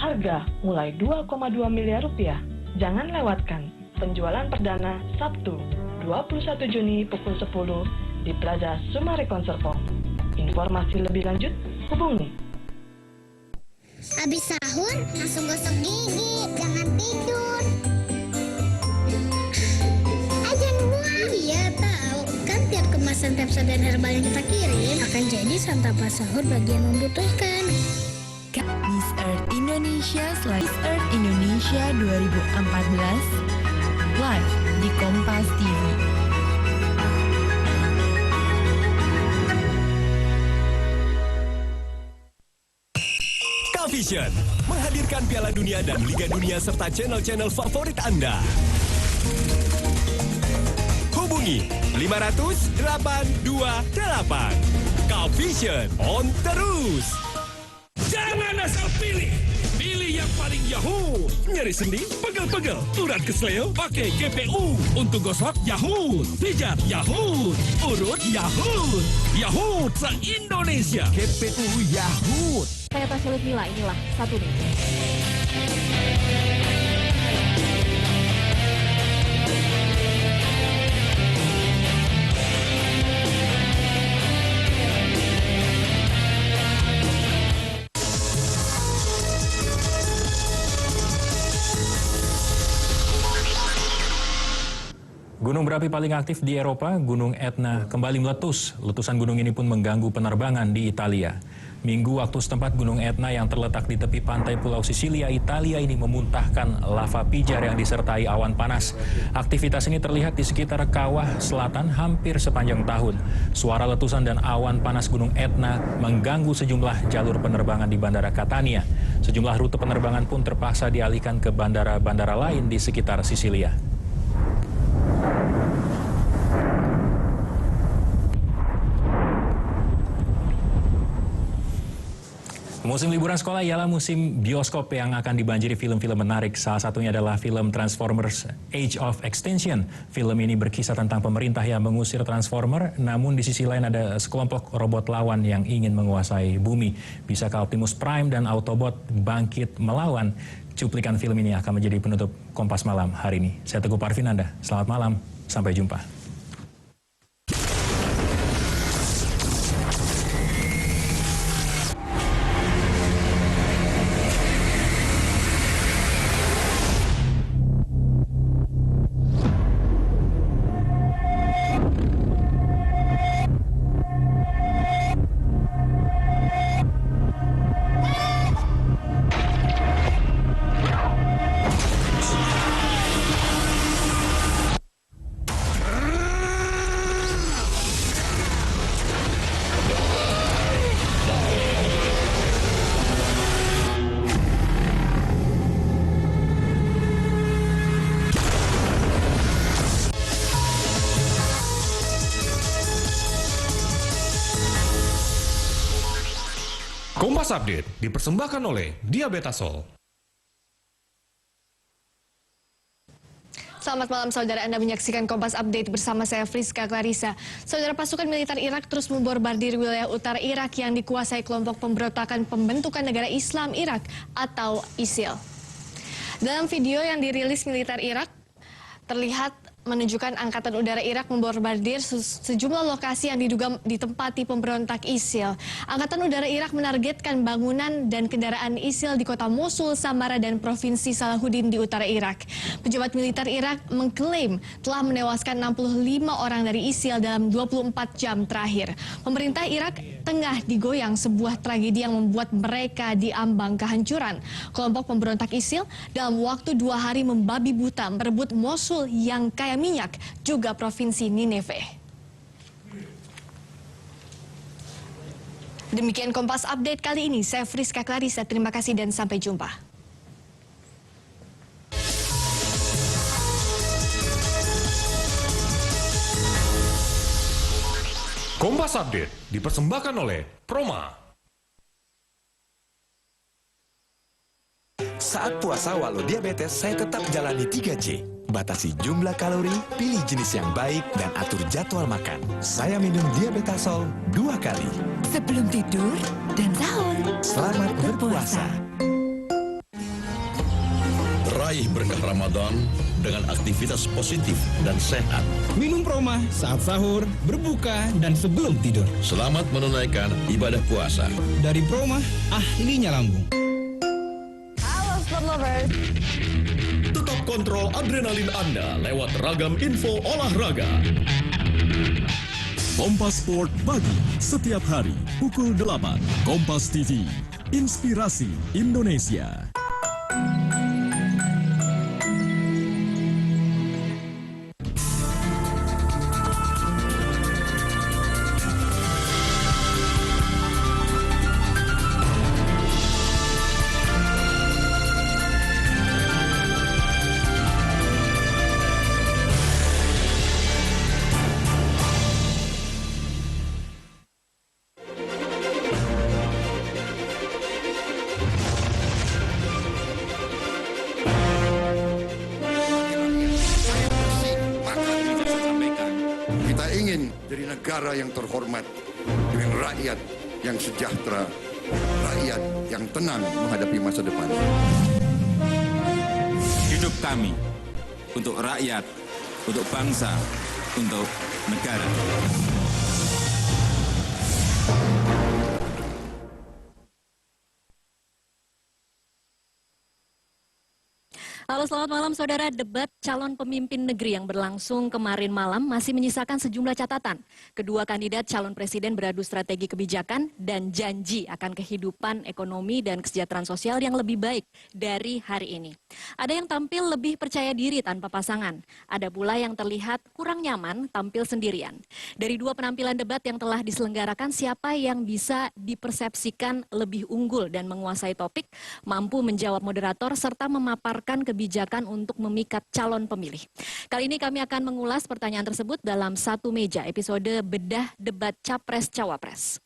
Harga mulai 2,2 miliar rupiah. Jangan lewatkan penjualan perdana Sabtu 21 Juni pukul 10 di Plaza Sumarekon Serpong. Informasi lebih lanjut hubungi. Habis sahur, langsung gosok gigi, jangan tidur. Jangan buang. Iya tahu, kan tiap kemasan Pepsodent dan herbal yang kita kirim akan jadi santapan sahur bagi yang membutuhkan. Miss Earth Indonesia Miss Earth Indonesia 2014 live di Kompas TV. Vision menghadirkan Piala Dunia dan Liga Dunia serta channel-channel favorit Anda. Hubungi 500 828. Vision on terus. Jangan asal pilih. Pilih yang paling Yahoo. Nyeri sendi, pegel-pegel, urat kesleo, pakai GPU. Untuk gosok Yahoo, pijat Yahoo, urut Yahoo. Yahoo se-Indonesia. GPU Yahoo. Saya Tasya Lutmila, inilah satu nih. Gunung berapi paling aktif di Eropa, Gunung Etna, kembali meletus. Letusan gunung ini pun mengganggu penerbangan di Italia. Minggu waktu setempat, Gunung Etna yang terletak di tepi pantai Pulau Sisilia, Italia ini memuntahkan lava pijar yang disertai awan panas. Aktivitas ini terlihat di sekitar kawah selatan hampir sepanjang tahun. Suara letusan dan awan panas Gunung Etna mengganggu sejumlah jalur penerbangan di Bandara Catania. Sejumlah rute penerbangan pun terpaksa dialihkan ke bandara-bandara lain di sekitar Sisilia. Musim liburan sekolah ialah musim bioskop yang akan dibanjiri film-film menarik. Salah satunya adalah film Transformers Age of Extinction. Film ini berkisah tentang pemerintah yang mengusir Transformer, namun di sisi lain ada sekelompok robot lawan yang ingin menguasai bumi. Bisakah Optimus Prime dan Autobot bangkit melawan? Cuplikan film ini akan menjadi penutup Kompas Malam hari ini. Saya Teguh Parvinanda, selamat malam, sampai jumpa. Kompas Update dipersembahkan oleh Diabetasol. Selamat malam saudara, Anda menyaksikan Kompas Update bersama saya Friska Clarissa. Saudara, pasukan militer Irak terus membombardir wilayah utara Irak yang dikuasai kelompok pemberontakan pembentukan negara Islam Irak atau ISIL. Dalam video yang dirilis militer Irak, terlihat menunjukkan Angkatan Udara Irak membombardir sejumlah lokasi yang diduga ditempati pemberontak ISIL. Angkatan Udara Irak menargetkan bangunan dan kendaraan ISIL di kota Mosul, Samara, dan Provinsi Salahuddin di utara Irak. Pejabat militer Irak mengklaim telah menewaskan 65 orang dari ISIL dalam 24 jam terakhir. Pemerintah Irak tengah digoyang sebuah tragedi yang membuat mereka diambang kehancuran. Kelompok pemberontak ISIL dalam waktu 2 hari membabi buta merebut Mosul yang kaya minyak, juga Provinsi Nineveh. Demikian Kompas Update kali ini. Saya Friska Clarissa, terima kasih dan sampai jumpa. Kompas Update dipersembahkan oleh Proma. Saat puasa walau diabetes, saya tetap jalani 3C. Batasi jumlah kalori, pilih jenis yang baik, dan atur jadwal makan. Saya minum Diabetasol 2 kali. Sebelum tidur dan sahur. Selamat berpuasa. Raih berkah Ramadan dengan aktivitas positif dan sehat. Minum Proma saat sahur, berbuka, dan sebelum tidur. Selamat menunaikan ibadah puasa. Dari Proma, ahlinya lambung. Halo Sport Lovers. Tetap kontrol adrenalin Anda lewat ragam info olahraga. Kompas Sport pagi setiap hari pukul 8. Kompas TV, inspirasi Indonesia. Jadi negara yang terhormat dengan rakyat yang sejahtera, rakyat yang tenang menghadapi masa depan. Hidup kami untuk rakyat, untuk bangsa, untuk negara. Halo, selamat malam saudara. Debat calon pemimpin negeri yang berlangsung kemarin malam masih menyisakan sejumlah catatan. Kedua kandidat calon presiden beradu strategi kebijakan dan janji akan kehidupan ekonomi dan kesejahteraan sosial yang lebih baik dari hari ini. Ada yang tampil lebih percaya diri tanpa pasangan. Ada pula yang terlihat kurang nyaman tampil sendirian. Dari dua penampilan debat yang telah diselenggarakan, siapa yang bisa dipersepsikan lebih unggul dan menguasai topik, mampu menjawab moderator serta memaparkan kebijakan untuk memikat calon pemilih. Kali ini kami akan mengulas pertanyaan tersebut dalam Satu Meja, episode Bedah Debat Capres-Cawapres.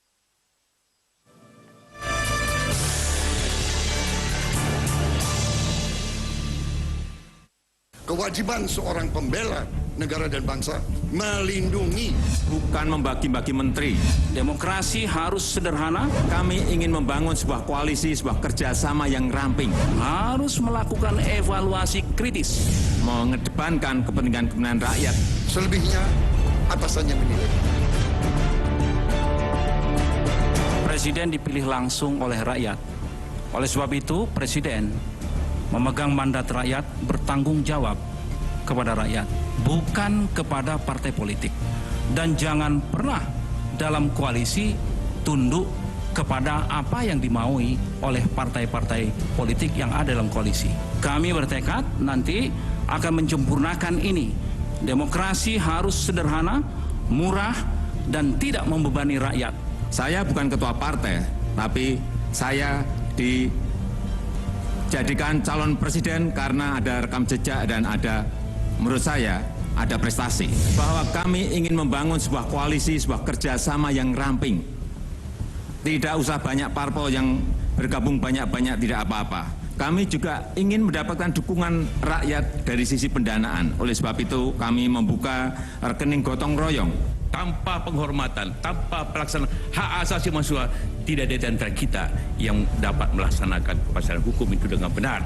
Kewajiban seorang pembela negara dan bangsa melindungi, bukan membagi-bagi menteri. Demokrasi harus sederhana. Kami ingin membangun sebuah koalisi, sebuah kerjasama yang ramping. Harus melakukan evaluasi kritis, mengedepankan kepentingan rakyat. Selebihnya atasannya menilai. Presiden dipilih langsung oleh rakyat. Oleh sebab itu, Presiden memegang mandat rakyat, bertanggung jawab kepada rakyat, bukan kepada partai politik. Dan jangan pernah dalam koalisi tunduk kepada apa yang dimaui oleh partai-partai politik yang ada dalam koalisi. Kami bertekad nanti akan menyempurnakan ini. Demokrasi harus sederhana, murah, dan tidak membebani rakyat. Saya bukan ketua partai, tapi saya dijadikan calon presiden karena ada rekam jejak dan ada, menurut saya, ada prestasi. Bahwa kami ingin membangun sebuah koalisi, sebuah kerjasama yang ramping. Tidak usah banyak parpol yang bergabung banyak-banyak, tidak apa-apa. Kami juga ingin mendapatkan dukungan rakyat dari sisi pendanaan. Oleh sebab itu kami membuka rekening gotong royong. Tanpa penghormatan, tanpa pelaksanaan hak asasi manusia, tidak ada di antara kita yang dapat melaksanakan kepastian hukum itu dengan benar.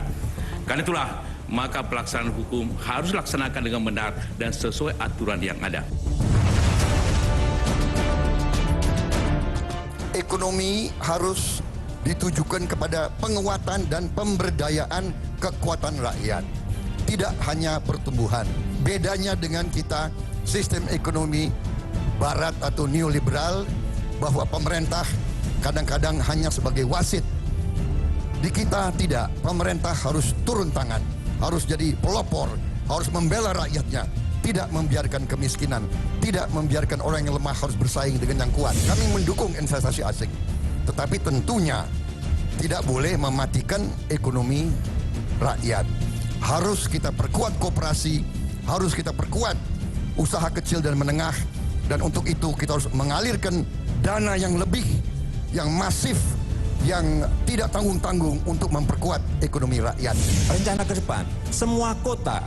Karena itulah, maka pelaksanaan hukum harus dilaksanakan dengan benar dan sesuai aturan yang ada. Ekonomi harus ditujukan kepada penguatan dan pemberdayaan kekuatan rakyat. Tidak hanya pertumbuhan. Bedanya dengan kita, sistem ekonomi barat atau neoliberal, bahwa pemerintah kadang-kadang hanya sebagai wasit. Di kita tidak, pemerintah harus turun tangan, harus jadi pelopor, harus membela rakyatnya, tidak membiarkan kemiskinan, tidak membiarkan orang yang lemah harus bersaing dengan yang kuat. Kami mendukung investasi asing, tetapi tentunya tidak boleh mematikan ekonomi rakyat. Harus kita perkuat koperasi, harus kita perkuat usaha kecil dan menengah, dan untuk itu kita harus mengalirkan dana yang lebih, yang masif, yang tidak tanggung-tanggung untuk memperkuat ekonomi rakyat. Rencana ke depan, semua kota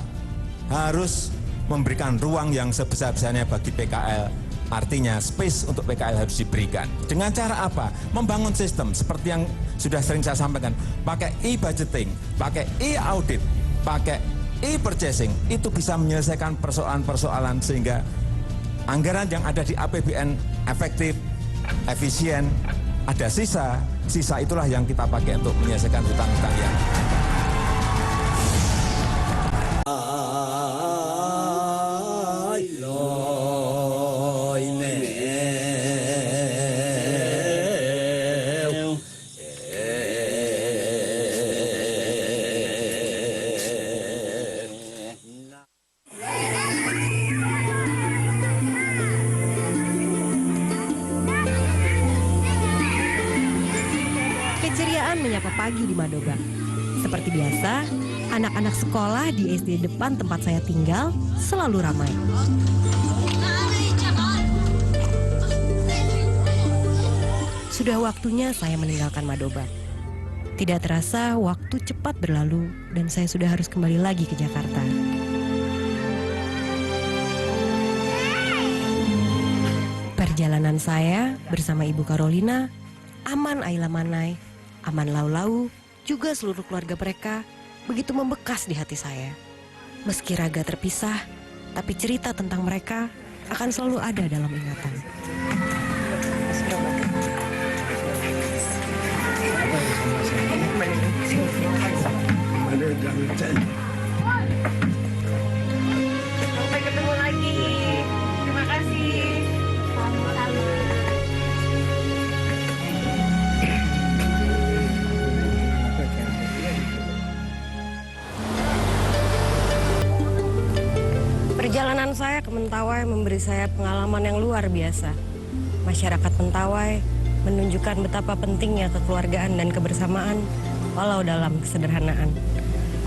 harus memberikan ruang yang sebesar-besarnya bagi PKL. Artinya space untuk PKL harus diberikan. Dengan cara apa? Membangun sistem seperti yang sudah sering saya sampaikan. Pakai e-budgeting, pakai e-audit, pakai e-purchasing. Itu bisa menyelesaikan persoalan-persoalan sehingga anggaran yang ada di APBN efektif, efisien, ada sisa itulah yang kita pakai untuk menyelesaikan hutang-hutang yang menyapa pagi di Madoba. Seperti biasa, anak-anak sekolah di SD depan tempat saya tinggal selalu ramai. Sudah waktunya saya meninggalkan Madoba. Tidak terasa waktu cepat berlalu dan saya sudah harus kembali lagi ke Jakarta. Perjalanan saya bersama Ibu Carolina, Aman Ayla Manai, Aman Lau-Lau, juga seluruh keluarga mereka begitu membekas di hati saya. Meski raga terpisah, tapi cerita tentang mereka akan selalu ada dalam ingatan. Perjalanan saya ke Mentawai memberi saya pengalaman yang luar biasa. Masyarakat Mentawai menunjukkan betapa pentingnya kekeluargaan dan kebersamaan walau dalam kesederhanaan.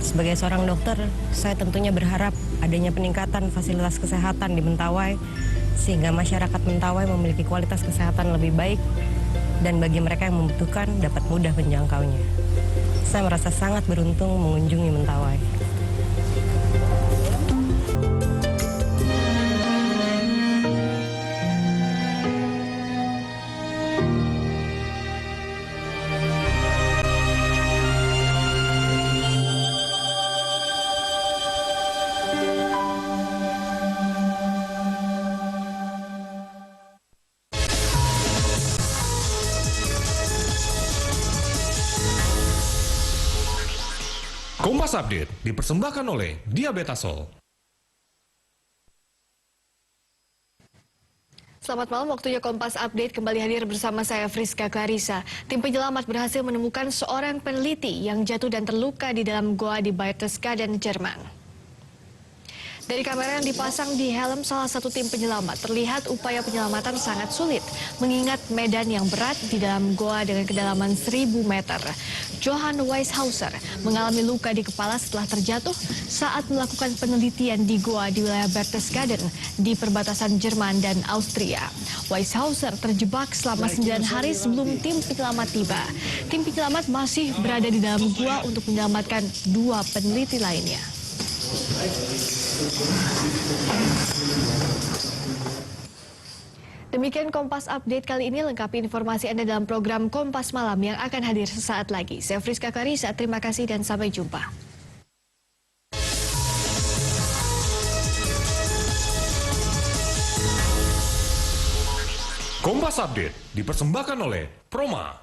Sebagai seorang dokter, saya tentunya berharap adanya peningkatan fasilitas kesehatan di Mentawai sehingga masyarakat Mentawai memiliki kualitas kesehatan lebih baik dan bagi mereka yang membutuhkan dapat mudah menjangkaunya. Saya merasa sangat beruntung mengunjungi Mentawai. Kompas Update dipersembahkan oleh Diabetasol. Selamat malam, waktunya Kompas Update kembali hadir bersama saya Friska Clarissa. Tim penyelamat berhasil menemukan seorang peneliti yang jatuh dan terluka di dalam goa di Berchtesgaden, Jerman. Dari kamera yang dipasang di helm salah satu tim penyelamat, terlihat upaya penyelamatan sangat sulit, mengingat medan yang berat di dalam goa dengan kedalaman 1000 meter. Johann Weishauser mengalami luka di kepala setelah terjatuh saat melakukan penelitian di goa di wilayah Berchtesgaden di perbatasan Jerman dan Austria. Weishauser terjebak selama 9 hari sebelum tim penyelamat tiba. Tim penyelamat masih berada di dalam goa untuk menyelamatkan 2 peneliti lainnya. Demikian Kompas Update kali ini, lengkapi informasi Anda dalam program Kompas Malam yang akan hadir sesaat lagi. Saya Friska Clarissa, terima kasih dan sampai jumpa. Kompas Update dipersembahkan oleh Proma.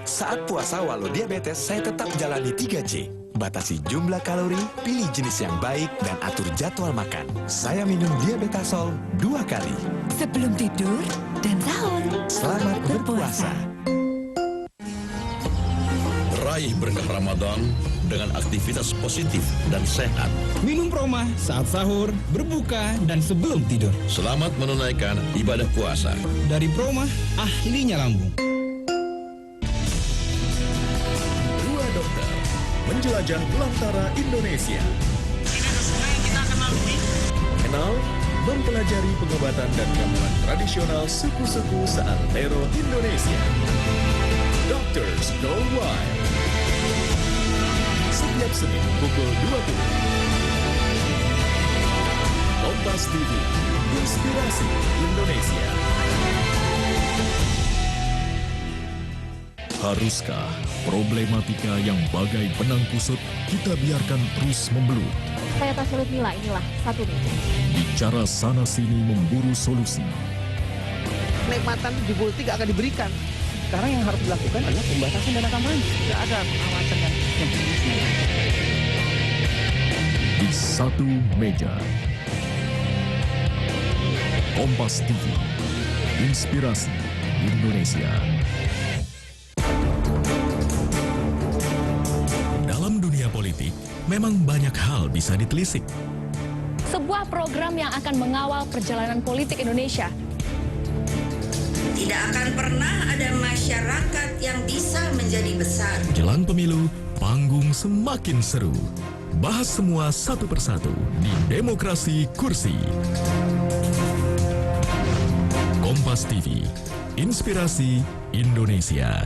Saat puasa walau diabetes, saya tetap jalani 3J. Batasi jumlah kalori, pilih jenis yang baik, dan atur jadwal makan. Saya minum Diabetasol 2 kali. Sebelum tidur dan sahur. Selamat berpuasa. Raih berkah Ramadan dengan aktivitas positif dan sehat. Minum Proma saat sahur, berbuka, dan sebelum tidur. Selamat menunaikan ibadah puasa. Dari Proma, ahlinya lambung. Menjelajah belantara Indonesia. Kenal, mempelajari pengobatan dan ramuan tradisional suku-suku seantero Indonesia. Doctors Go Wild. Setiap Senin pukul 20. Kompas TV, Inspirasi Indonesia. Haruskah problematika yang bagai benang kusut kita biarkan terus membelut? Saya Tasyalut Mila, inilah satu nih. Bicara sana-sini memburu solusi. Kenikmatan di politik akan diberikan. Sekarang yang harus dilakukan adalah pembatasan dana kampanye. Tidak ada pengawasan yang berfungsi. Di satu meja. Kompas TV, Inspirasi Indonesia. Dalam dunia politik, memang banyak hal bisa ditelisik. Sebuah program yang akan mengawal perjalanan politik Indonesia. Tidak akan pernah ada masyarakat yang bisa menjadi besar. Jelang pemilu, panggung semakin seru. Bahas semua satu persatu di Demokrasi Kursi. Kompas TV, Inspirasi Indonesia.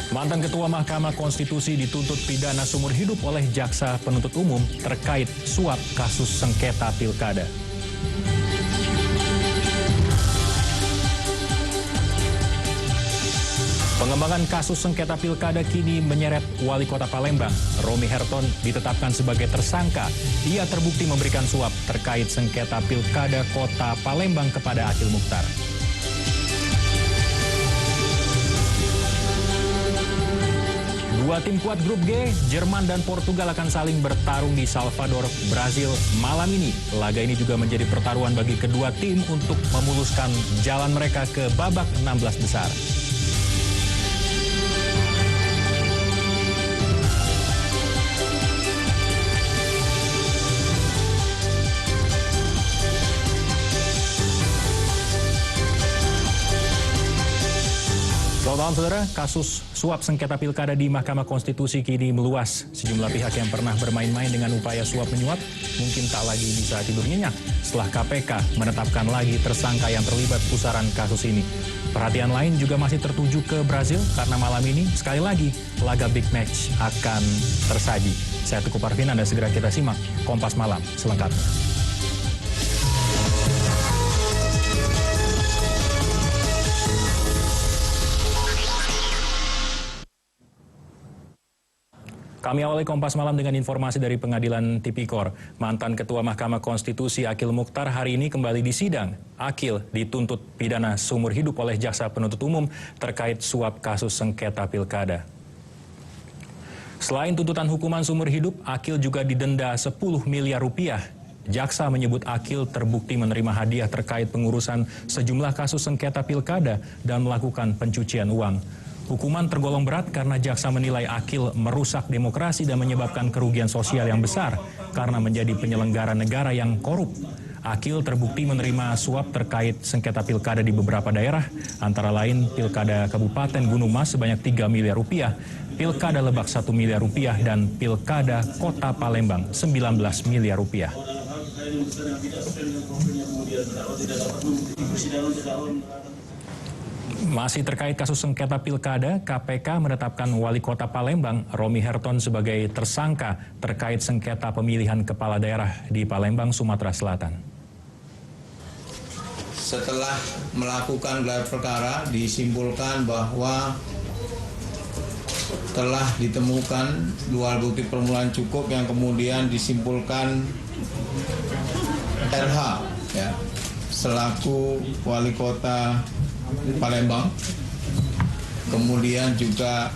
Mantan Ketua Mahkamah Konstitusi dituntut pidana seumur hidup oleh Jaksa Penuntut Umum terkait suap kasus sengketa pilkada. Pengembangan kasus sengketa pilkada kini menyeret Wali Kota Palembang. Romi Herton ditetapkan sebagai tersangka. Ia terbukti memberikan suap terkait sengketa pilkada Kota Palembang kepada Akil Mukhtar. Dua tim kuat grup G, Jerman dan Portugal akan saling bertarung di Salvador, Brazil malam ini. Laga ini juga menjadi pertaruhan bagi kedua tim untuk memuluskan jalan mereka ke babak 16 besar. Selamat malam saudara, kasus suap sengketa pilkada di Mahkamah Konstitusi kini meluas. Sejumlah pihak yang pernah bermain-main dengan upaya suap menyuap mungkin tak lagi bisa tidur nyenyak setelah KPK menetapkan lagi tersangka yang terlibat pusaran kasus ini. Perhatian lain juga masih tertuju ke Brazil karena malam ini sekali lagi laga big match akan tersaji. Saya Teguh Parvin, Anda segera kita simak Kompas Malam selengkapnya. Kami awali Kompas Malam dengan informasi dari Pengadilan Tipikor. Mantan Ketua Mahkamah Konstitusi Akil Mukhtar hari ini kembali disidang. Akil dituntut pidana seumur hidup oleh Jaksa Penuntut Umum terkait suap kasus sengketa pilkada. Selain tuntutan hukuman seumur hidup, Akil juga didenda 10 miliar rupiah. Jaksa menyebut Akil terbukti menerima hadiah terkait pengurusan sejumlah kasus sengketa pilkada dan melakukan pencucian uang. Hukuman tergolong berat karena jaksa menilai Akil merusak demokrasi dan menyebabkan kerugian sosial yang besar karena menjadi penyelenggara negara yang korup. Akil terbukti menerima suap terkait sengketa pilkada di beberapa daerah, antara lain Pilkada Kabupaten Gunung Mas sebanyak 3 miliar rupiah, Pilkada Lebak 1 miliar rupiah, dan Pilkada Kota Palembang 19 miliar rupiah. Masih terkait kasus sengketa pilkada, KPK menetapkan Wali Kota Palembang, Romi Herton, sebagai tersangka terkait sengketa pemilihan kepala daerah di Palembang, Sumatera Selatan. Setelah melakukan gelar perkara, disimpulkan bahwa telah ditemukan dua bukti permulaan cukup yang kemudian disimpulkan RH, ya, selaku Wali Kota Palembang, kemudian juga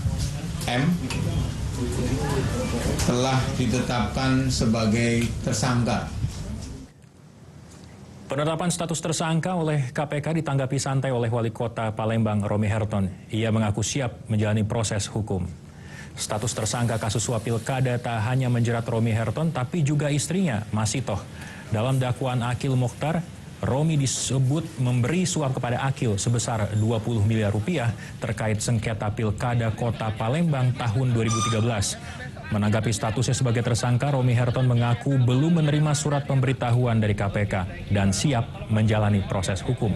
M telah ditetapkan sebagai tersangka. Penetapan status tersangka oleh KPK ditanggapi santai oleh Wali Kota Palembang, Romi Herton. Ia mengaku siap menjalani proses hukum. Status tersangka kasus suap pilkada tak hanya menjerat Romi Herton, tapi juga istrinya, Masitoh. Dalam dakwaan Akil Mukhtar, Romi disebut memberi suap kepada Akil sebesar 20 miliar rupiah terkait sengketa pilkada Kota Palembang tahun 2013. Menanggapi statusnya sebagai tersangka, Romi Herton mengaku belum menerima surat pemberitahuan dari KPK dan siap menjalani proses hukum.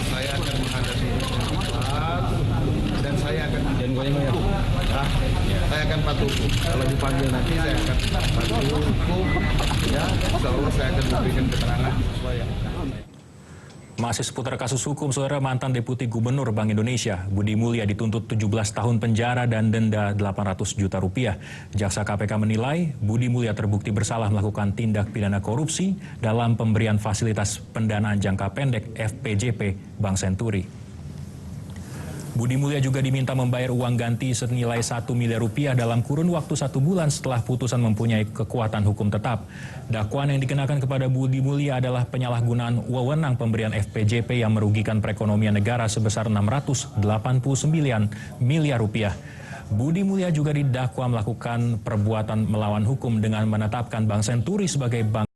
Saya akan menghadapi dan saya akan saya akan patuh hukum. Kalau dipanggil nanti saya akan patuh hukum. Ya, selalu saya akan memberikan keterangan sesuai yang Masih seputar kasus hukum, saudara, mantan Deputi Gubernur Bank Indonesia, Budi Mulya, dituntut 17 tahun penjara dan denda 800 juta rupiah. Jaksa KPK menilai Budi Mulya terbukti bersalah melakukan tindak pidana korupsi dalam pemberian fasilitas pendanaan jangka pendek FPJP Bank Senturi. Budi Mulya juga diminta membayar uang ganti senilai 1 miliar rupiah dalam kurun waktu 1 bulan setelah putusan mempunyai kekuatan hukum tetap. Dakwaan yang dikenakan kepada Budi Mulya adalah penyalahgunaan wewenang pemberian FPJP yang merugikan perekonomian negara sebesar 689 miliar rupiah. Budi Mulya juga didakwa melakukan perbuatan melawan hukum dengan menetapkan Bank Senturi sebagai bank